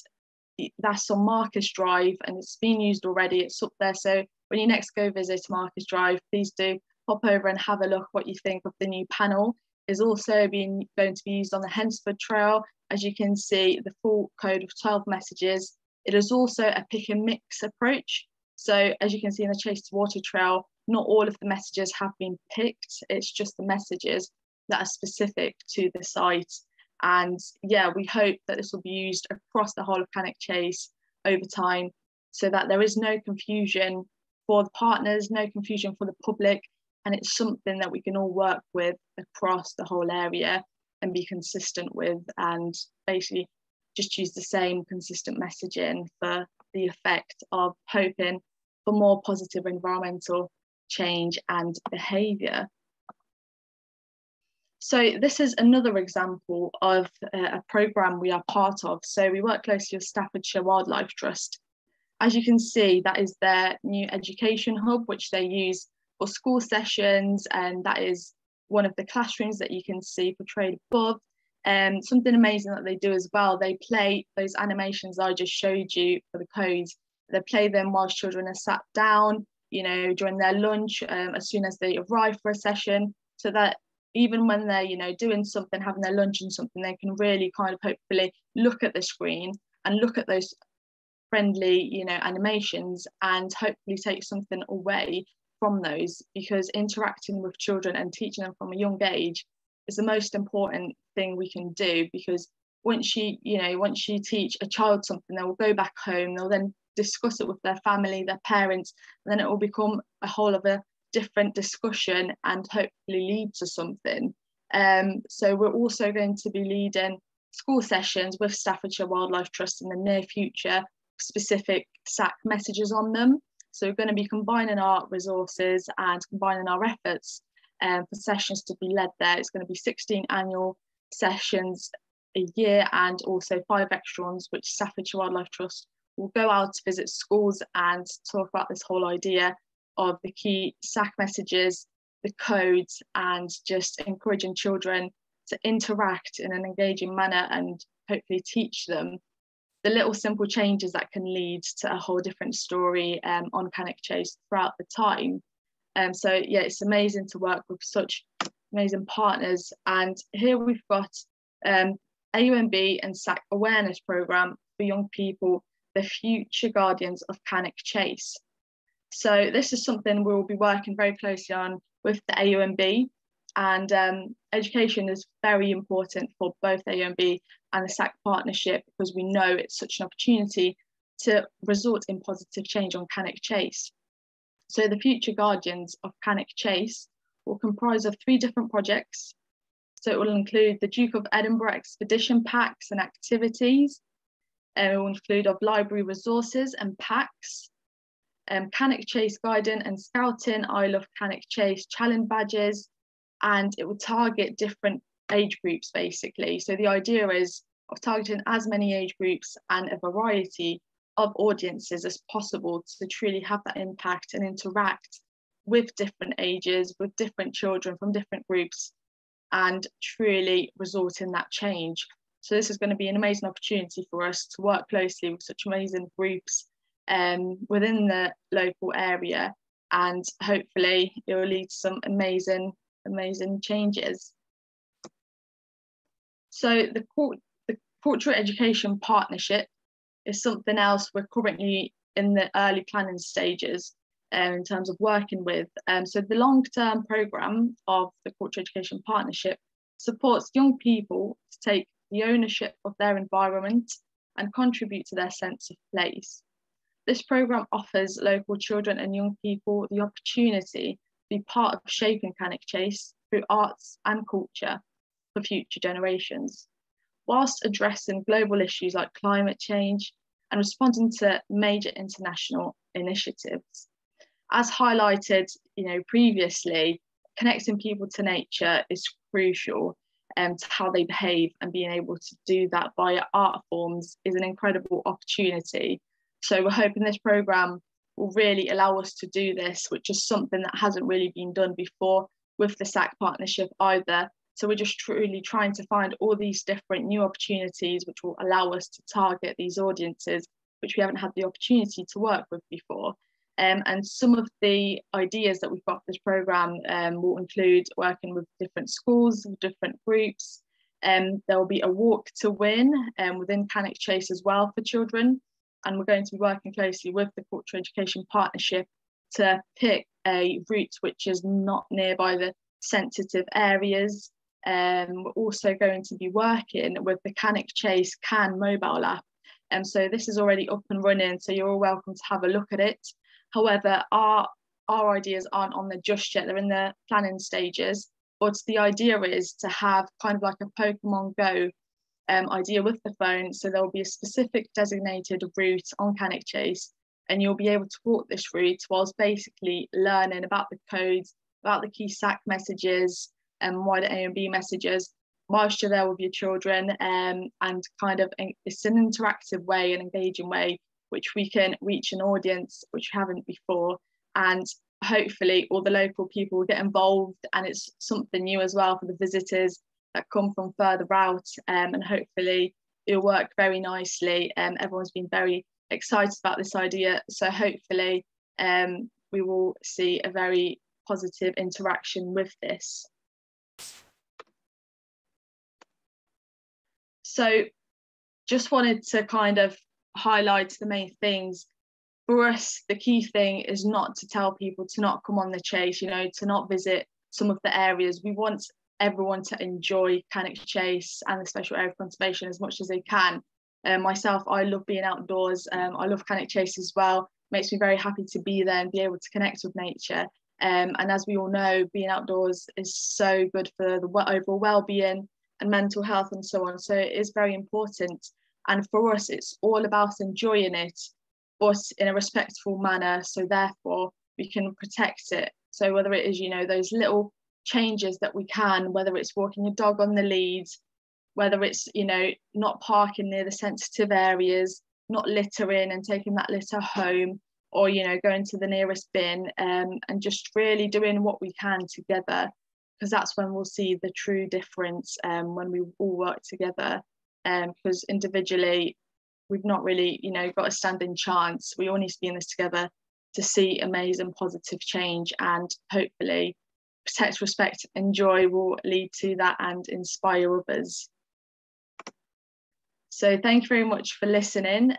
S8: that's on Marcus Drive, and it's been used already, it's up there. So when you next go visit Marcus Drive, please do pop over and have a look what you think of the new panel. Is also going to be used on the Hensford Trail. As you can see, the full code of 12 messages. It is also a pick and mix approach. So as you can see in the Chase to Water Trail, not all of the messages have been picked. It's just the messages that are specific to the site. And yeah, we hope that this will be used across the whole of Cannock Chase over time, so that there is no confusion for the partners, no confusion for the public, and it's something that we can all work with across the whole area and be consistent with, and basically just use the same consistent messaging for the effect of hoping for more positive environmental change and behaviour. So this is another example of a programme we are part of. So we work closely with Staffordshire Wildlife Trust. As you can see, that is their new education hub, which they use for school sessions, and that is one of the classrooms that you can see portrayed above. Something amazing that they do as well, they play those animations I just showed you for the codes. They play them whilst children are sat down, you know, during their lunch, as soon as they arrive for a session, so that even when they're, you know, doing something, having their lunch and something, they can really kind of hopefully look at the screen and look at those friendly, you know, animations, and hopefully take something away from those, because interacting with children and teaching them from a young age is the most important thing we can do. Because once you teach a child something, they will go back home, they'll then discuss it with their family, their parents, and then it will become a whole of a different discussion and hopefully lead to something. So we're also going to be leading school sessions with Staffordshire Wildlife Trust in the near future, specific SAC messages on them. So we're going to be combining our resources and combining our efforts for sessions to be led there. It's going to be 16 annual sessions a year, and also 5 extra ones, which Staffordshire Wildlife Trust will go out to visit schools and talk about this whole idea of the key SAC messages, the codes, and just encouraging children to interact in an engaging manner and hopefully teach them the little simple changes that can lead to a whole different story on Cannock Chase throughout the time. So yeah, it's amazing to work with such amazing partners. And here we've got AUMB and SAC awareness programme for young people, the future guardians of Cannock Chase. So this is something we'll be working very closely on with the AUMB, and education is very important for both AUMB and the SAC partnership, because we know it's such an opportunity to result in positive change on Cannock Chase. So the future guardians of Cannock Chase will comprise of 3 different projects. So it will include the Duke of Edinburgh expedition packs and activities. It will include of library resources and packs, Cannock Chase guiding and scouting, I Love Cannock Chase challenge badges, and it will target different age groups basically. So the idea is of targeting as many age groups and a variety of audiences as possible to truly have that impact and interact with different ages, with different children from different groups, and truly result in that change. So this is going to be an amazing opportunity for us to work closely with such amazing groups within the local area, and hopefully it will lead to some amazing changes. So the Cultural Education Partnership is something else we're currently in the early planning stages in terms of working with. So the long-term programme of the Cultural Education Partnership supports young people to take the ownership of their environment and contribute to their sense of place. This programme offers local children and young people the opportunity to be part of shaping Cannock Chase through arts and culture for future generations, whilst addressing global issues like climate change and responding to major international initiatives. As highlighted, previously, connecting people to nature is crucial to how they behave, and being able to do that via art forms is an incredible opportunity. So we're hoping this programme will really allow us to do this, which is something that hasn't really been done before with the SAC partnership either. So we're just truly trying to find all these different new opportunities which will allow us to target these audiences which we haven't had the opportunity to work with before. And some of the ideas that we've got for this programme will include working with different schools, different groups. There will be a walk to win within Cannock Chase as well for children. And we're going to be working closely with the Cultural Education Partnership to pick a route which is not nearby the sensitive areas. We're also going to be working with the Cannock Chase Can mobile app. So this is already up and running, so you're all welcome to have a look at it. However, our ideas aren't on there just yet, they're in the planning stages. But the idea is to have kind of like a Pokemon Go idea with the phone. So there will be a specific designated route on Cannock Chase, and you'll be able to walk this route whilst basically learning about the codes, about the key SAC messages and wider A and B messages whilst you're there with your children, and kind of it's an interactive way, an engaging way, which we can reach an audience which we haven't before, and hopefully all the local people will get involved, and it's something new as well for the visitors that come from further out, and hopefully it'll work very nicely. Everyone's been very excited about this idea, so hopefully we will see a very positive interaction with this. So just wanted to kind of highlight the main things. For us, the key thing is not to tell people to not come on the chase, to not visit some of the areas. We want everyone to enjoy Cannock Chase and the special area of conservation as much as they can. Myself, I love being outdoors. I love Cannock Chase as well. It makes me very happy to be there and be able to connect with nature. And as we all know, being outdoors is so good for the overall well-being and mental health and so on. So it is very important. And for us, it's all about enjoying it, but in a respectful manner. So therefore, we can protect it. So whether it is, those little changes that we can, whether it's walking a dog on the lead, whether it's, not parking near the sensitive areas, not littering and taking that litter home, or, going to the nearest bin, and just really doing what we can together, because that's when we'll see the true difference when we all work together. Because individually, we've not really, got a standing chance. We all need to be in this together to see amazing positive change, and hopefully protect, respect, enjoy will lead to that and inspire others. So thank you very much for listening.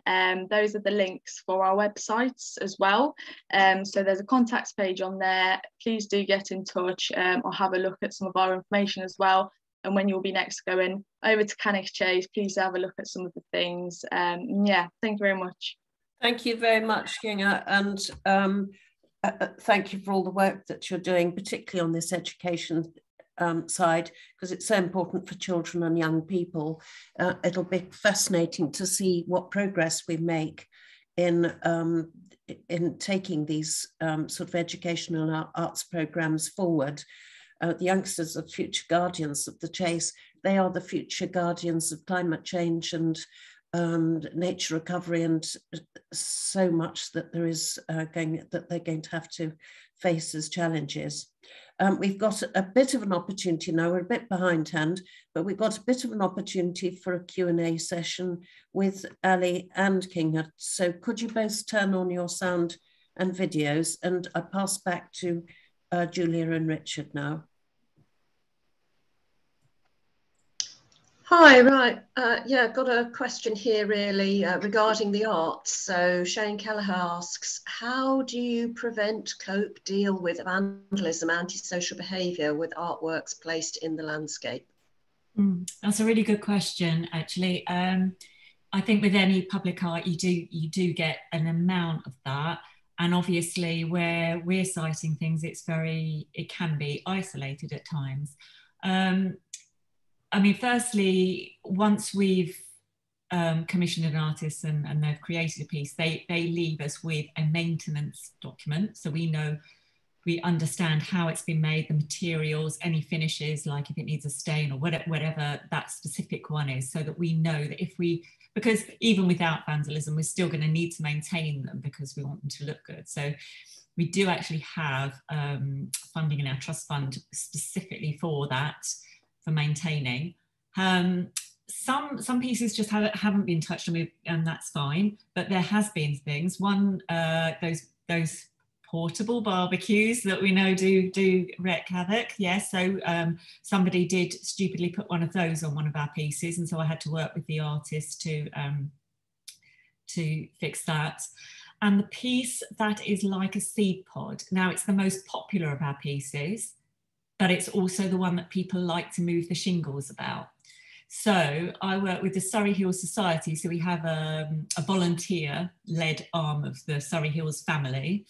S8: Those are the links for our websites as well. So there's a contacts page on there. Please do get in touch or have a look at some of our information as well. And when you'll be next going over to Cannock Chase, please have a look at some of the things. Yeah, thank you very much.
S1: Thank you very much, Kinga, and thank you for all the work that you're doing, particularly on this education side, because it's so important for children and young people. It'll be fascinating to see what progress we make in taking these sort of educational and arts programs forward. The youngsters are future guardians of the chase. They are the future guardians of climate change and nature recovery, and so much that there is they're going to have to face as challenges. We've got a bit of an opportunity now. We're a bit behindhand, but we've got a bit of an opportunity for a Q&A session with Ali and Kinga. So could you both turn on your sound and videos? And I pass back to Julia and Richard now.
S4: Hi, right. Yeah, got a question here really regarding the arts. So Shane Kelleher asks, how do you prevent, cope, deal with vandalism, antisocial behaviour with artworks placed in the landscape?
S7: That's a really good question, actually. I think with any public art, you do get an amount of that. And obviously where we're citing things, it can be isolated at times. I mean, firstly, once we've commissioned an artist and they've created a piece, they leave us with a maintenance document. So we understand how it's been made, the materials, any finishes, like if it needs a stain or whatever that specific one is, so that we know that because even without vandalism, we're still going to need to maintain them because we want them to look good. So we do actually have funding in our trust fund specifically for that, for maintaining. Some pieces just haven't been touched on, and that's fine. But there has been things. One, those portable barbecues that we know do wreak havoc. Yes, so somebody did stupidly put one of those on one of our pieces, and so I had to work with the artist to fix that. And the piece that is like a seed pod. Now, it's the most popular of our pieces, but it's also the one that people like to move the shingles about. So I work with the Surrey Hills Society. So we have a volunteer-led arm of the Surrey Hills family.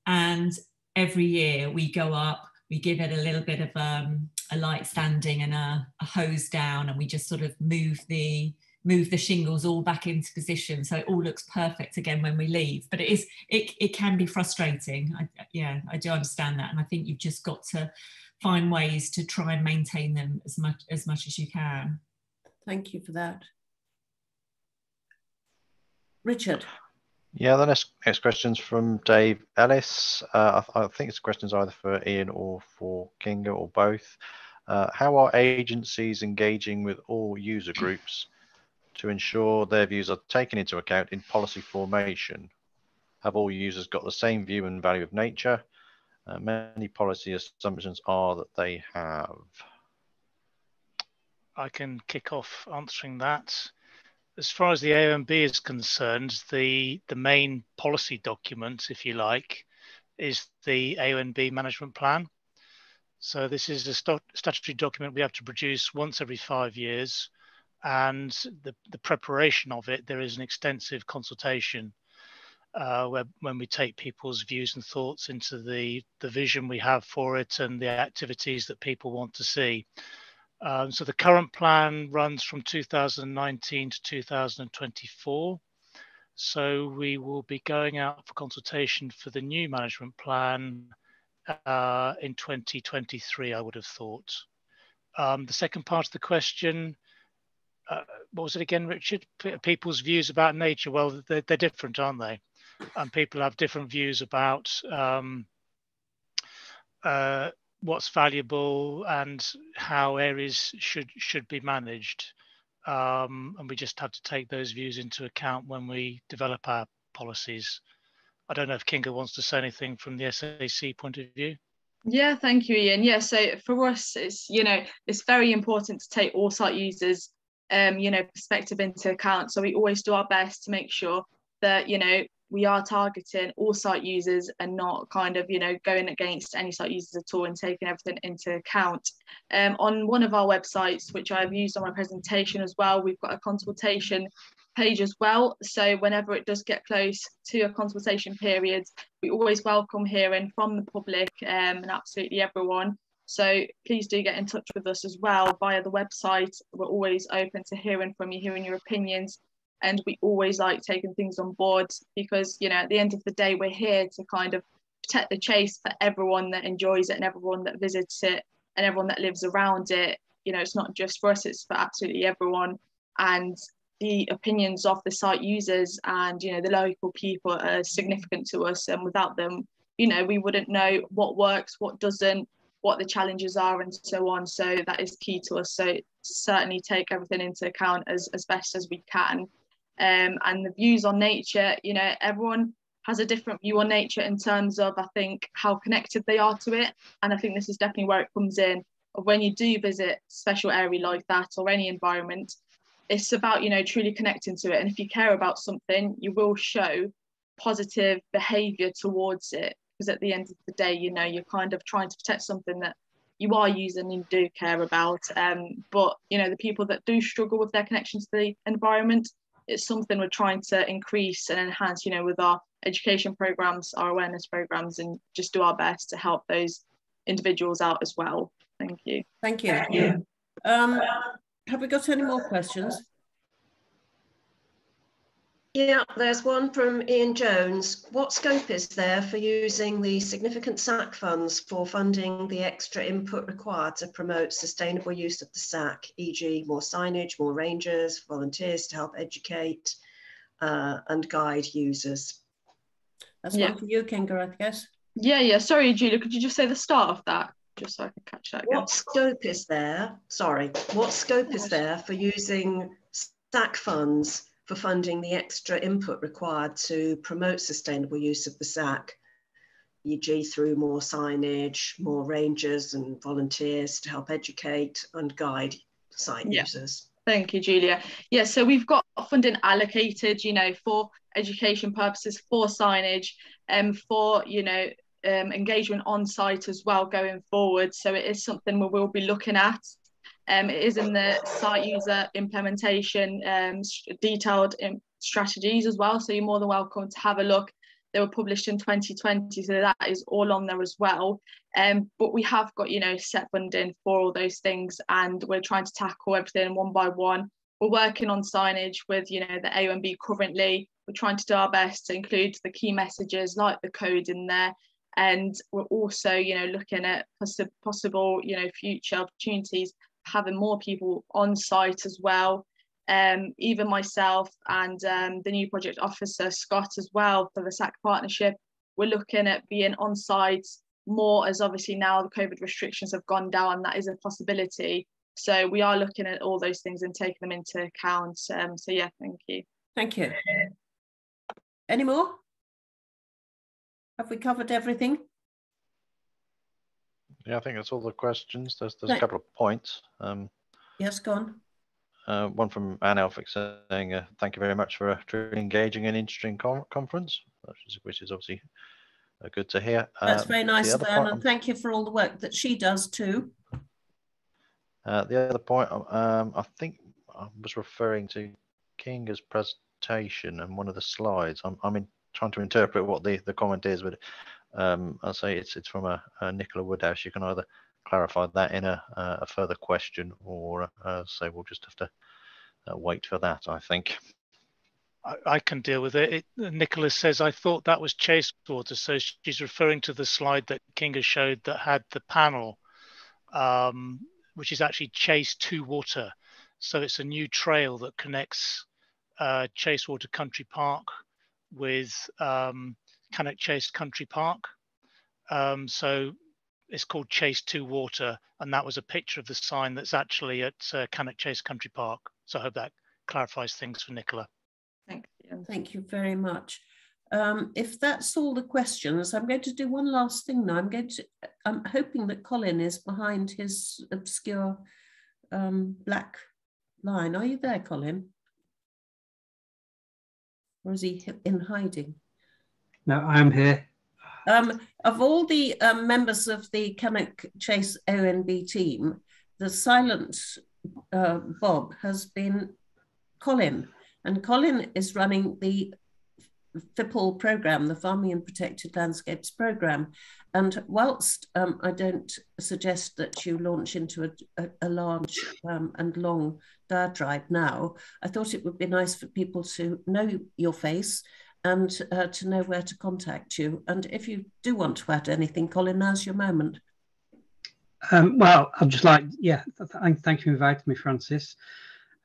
S7: And every year we go up, we give it a little bit of a light standing and a hose down, and we just sort of move the shingles all back into position, so it all looks perfect again when we leave. But it can be frustrating. I do understand that, and I think you've just got to find ways to try and maintain them as much as you can.
S1: Thank you for that. Richard.
S6: Yeah, the next question's from Dave Ellis. I think it's questions either for Ian or for Kinga or both. How are agencies engaging with all user groups to ensure their views are taken into account in policy formation? Have all users got the same view and value of nature? Many policy assumptions are that they have.
S3: I can kick off answering that. As far as the AONB is concerned, the main policy document, if you like, is the AONB management plan. So this is a statutory document we have to produce once every 5 years. And the preparation of it, there is an extensive consultation when we take people's views and thoughts into the vision we have for it and the activities that people want to see. So the current plan runs from 2019 to 2024. So we will be going out for consultation for the new management plan in 2023, I would have thought. The second part of the question, what was it again, Richard? People's views about nature. Well, they're different, aren't they? And people have different views about what's valuable and how areas should be managed. And we just have to take those views into account when we develop our policies. I don't know if Kinga wants to say anything from the SAC point of view.
S8: Yeah, thank you, Ian. Yeah, so for us, it's very important to take all site users perspective into account. So we always do our best to make sure that we are targeting all site users and not kind of going against any site users at all, and taking everything into account. On one of our websites, which I've used on my presentation as well, we've got a consultation page as well. So whenever it does get close to a consultation period, we always welcome hearing from the public and absolutely everyone. So please do get in touch with us as well via the website. We're always open to hearing from you, hearing your opinions. And we always like taking things on board because, you know, at the end of the day, we're here to kind of protect the chase for everyone that enjoys it and everyone that visits it and everyone that lives around it. You know, it's not just for us, it's for absolutely everyone. And the opinions of the site users and, you know, the local people are significant to us. And without them, you know, we wouldn't know what works, what doesn't, what the challenges are and so on. So that is key to us. So certainly take everything into account as best as we can. And the views on nature, you know, everyone has a different view on nature in terms of, I think, how connected they are to it. And I think this is definitely where it comes in, of when you do visit a special area like that or any environment, it's about, you know, truly connecting to it. And if you care about something, you will show positive behaviour towards it. Because at the end of the day, you know, you're kind of trying to protect something that you are using and do care about. But, you know, the people that do struggle with their connection to the environment, it's something we're trying to increase and enhance, you know, with our education programs, our awareness programs, and just do our best to help those individuals out as well. Thank you.
S1: Thank you. Yeah. Have we got any more questions?
S4: Yeah, there's one from Ian Jones. What scope is there for using the significant SAC funds for funding the extra input required to promote sustainable use of the SAC, e.g. more signage, more rangers, volunteers to help educate and guide users?
S1: That's one for you, Kinga, I guess.
S8: Yeah. Sorry, Julia, could you just say the start of that? Just so I can catch that again.
S4: What scope is there for using SAC funds for funding the extra input required to promote sustainable use of the SAC, e.g. through more signage, more rangers and volunteers to help educate and guide site users?
S8: Thank you, Julia. Yeah, so we've got funding allocated, you know, for education purposes, for signage, and for, you know, engagement on site as well going forward. So it is something we will be looking at. It is in the site user implementation detailed strategies as well. So you're more than welcome to have a look. They were published in 2020, so that is all on there as well. But we have got, you know, set funding for all those things, and we're trying to tackle everything one by one. We're working on signage with, you know, the AONB currently. We're trying to do our best to include the key messages like the code in there. And we're also, you know, looking at possible, you know, future opportunities, having more people on site as well. Even myself and the new project officer, Scott, as well, for the SAC partnership, we're looking at being on site more, as obviously now the COVID restrictions have gone down, that is a possibility. So we are looking at all those things and taking them into account. So yeah, thank you.
S1: Thank you. Any more? Have we covered everything?
S6: Yeah, I think that's all the questions. There's a couple of points.
S1: Yes, go on.
S6: One from Anne Elphick saying, thank you very much for a truly engaging and interesting conference, which is obviously good to hear.
S1: That's very nice of Anne, and thank you for all the work that she does too.
S6: The other point, I think I was referring to Kinga's presentation and one of the slides. I'm trying to interpret what the comment is, but I'll say it's from a Nicola Woodhouse. You can either clarify that in a further question, or say we'll just have to wait for that, I think.
S3: I can deal with it. Nicola says, I thought that was Chase Water. So she's referring to the slide that Kinga showed that had the panel, which is actually Chase to Water. So it's a new trail that connects Chase Water Country Park with Cannock Chase Country Park. So it's called Chase to Water, and that was a picture of the sign that's actually at Cannock Chase Country Park. So I hope that clarifies things for Nicola.
S8: Thank you.
S1: Thank you very much. If that's all the questions, I'm going to do one last thing now. I'm hoping that Colin is behind his obscure black line. Are you there, Colin? Or is he in hiding?
S9: No, I am here.
S1: Of all the members of the Cannock Chase ONB team, the silent Bob has been Colin. And Colin is running the FIPL programme, the Farming and Protected Landscapes programme. And whilst I don't suggest that you launch into a large and long diatribe now, I thought it would be nice for people to know your face and to know where to contact you. And if you do want to add anything, Colin, now's your moment.
S9: Well, I'd just like, thank you for inviting me, Francis.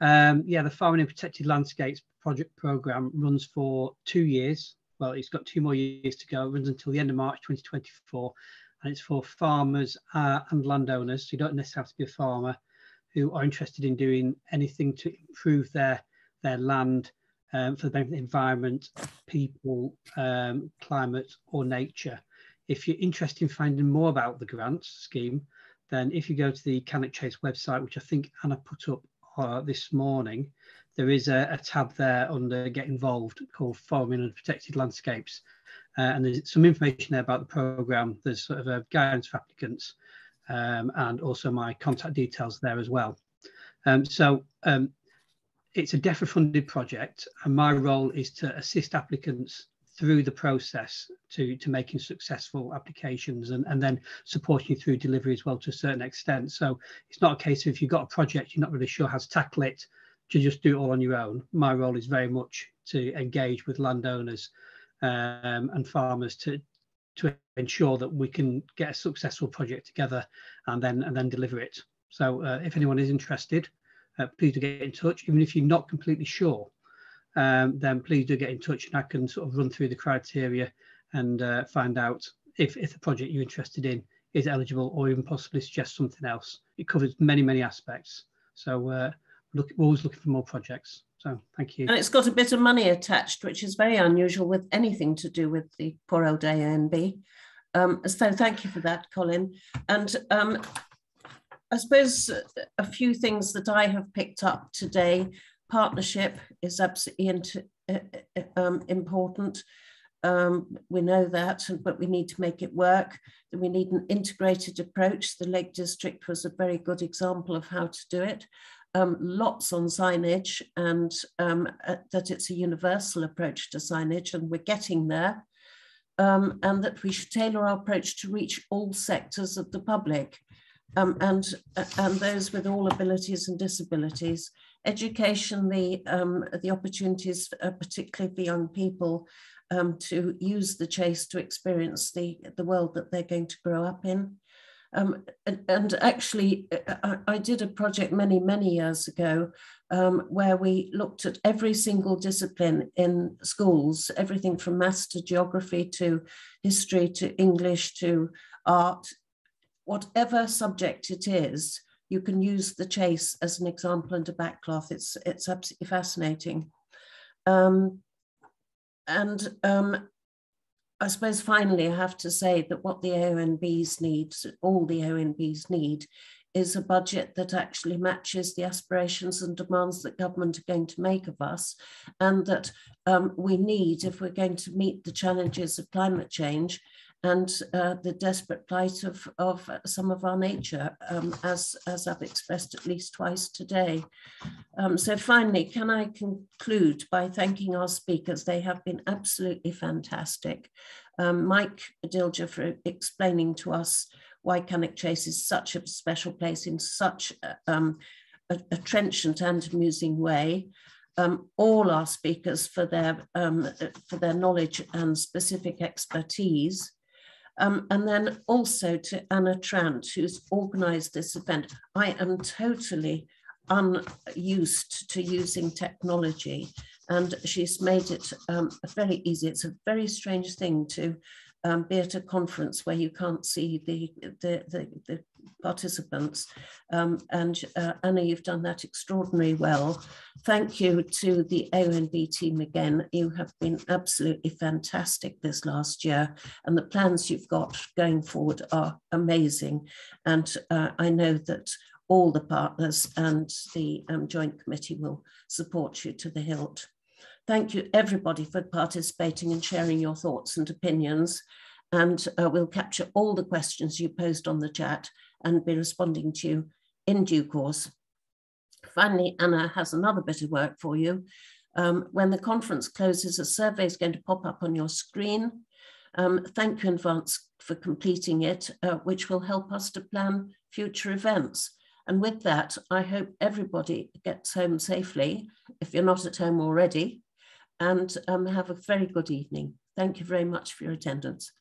S9: The Farming and Protected Landscapes project programme runs for 2 years. Well, it's got 2 more years to go. It runs until the end of March 2024, and it's for farmers and landowners. So you don't necessarily have to be a farmer who are interested in doing anything to improve their land for the benefit of the environment, people, climate, or nature. If you're interested in finding more about the grant scheme, then if you go to the Cannock Chase website, which I think Anna put up this morning, there is a tab there under Get Involved called Farming and Protected Landscapes. And there's some information there about the programme. There's sort of a guidance for applicants and also my contact details there as well. It's a DEFRA funded project, and my role is to assist applicants through the process to making successful applications and then supporting you through delivery as well to a certain extent. So it's not a case of if you've got a project, you're not really sure how to tackle it, to just do it all on your own. My role is very much to engage with landowners and farmers to ensure that we can get a successful project together and then deliver it. So if anyone is interested, please do get in touch. Even if you're not completely sure, then please do get in touch, and I can sort of run through the criteria and find out if the project you're interested in is eligible, or even possibly suggest something else. It covers many aspects. So we're always looking for more projects. So thank you.
S1: And it's got a bit of money attached, which is very unusual with anything to do with the poor old AONB. So thank you for that, Colin. And I suppose a few things that I have picked up today. Partnership is absolutely important. We know that, but we need to make it work. We need an integrated approach. The Lake District was a very good example of how to do it. Lots on signage, and that it's a universal approach to signage, and we're getting there. And that we should tailor our approach to reach all sectors of the public, and those with all abilities and disabilities. Education, the opportunities, particularly for young people, to use the chase to experience the world that they're going to grow up in. And actually, I did a project many years ago where we looked at every single discipline in schools, everything from maths to geography to history to English to art. Whatever subject it is, you can use the chase as an example and a backcloth. It's absolutely fascinating. I suppose finally I have to say that what the AONBs need, all the AONBs need, is a budget that actually matches the aspirations and demands that government are going to make of us, and that we need, if we're going to meet the challenges of climate change and the desperate plight of some of our nature, as I've expressed at least twice today. So finally, can I conclude by thanking our speakers? They have been absolutely fantastic. Mike Dilger for explaining to us why Cannock Chase is such a special place in such a trenchant and amusing way. All our speakers for their knowledge and specific expertise. And then also to Anna Trant, who's organised this event. I am totally unused to using technology, and she's made it very easy. It's a very strange thing to be at a conference where you can't see the participants. Anna, you've done that extraordinarily well. Thank you to the AONB team again. You have been absolutely fantastic this last year, and the plans you've got going forward are amazing. And I know that all the partners and the Joint Committee will support you to the hilt. Thank you everybody for participating and sharing your thoughts and opinions. And we'll capture all the questions you posed on the chat and be responding to you in due course. Finally, Anna has another bit of work for you. When the conference closes, a survey is going to pop up on your screen. Thank you in advance for completing it, which will help us to plan future events. And with that, I hope everybody gets home safely, if you're not at home already, and have a very good evening. Thank you very much for your attendance.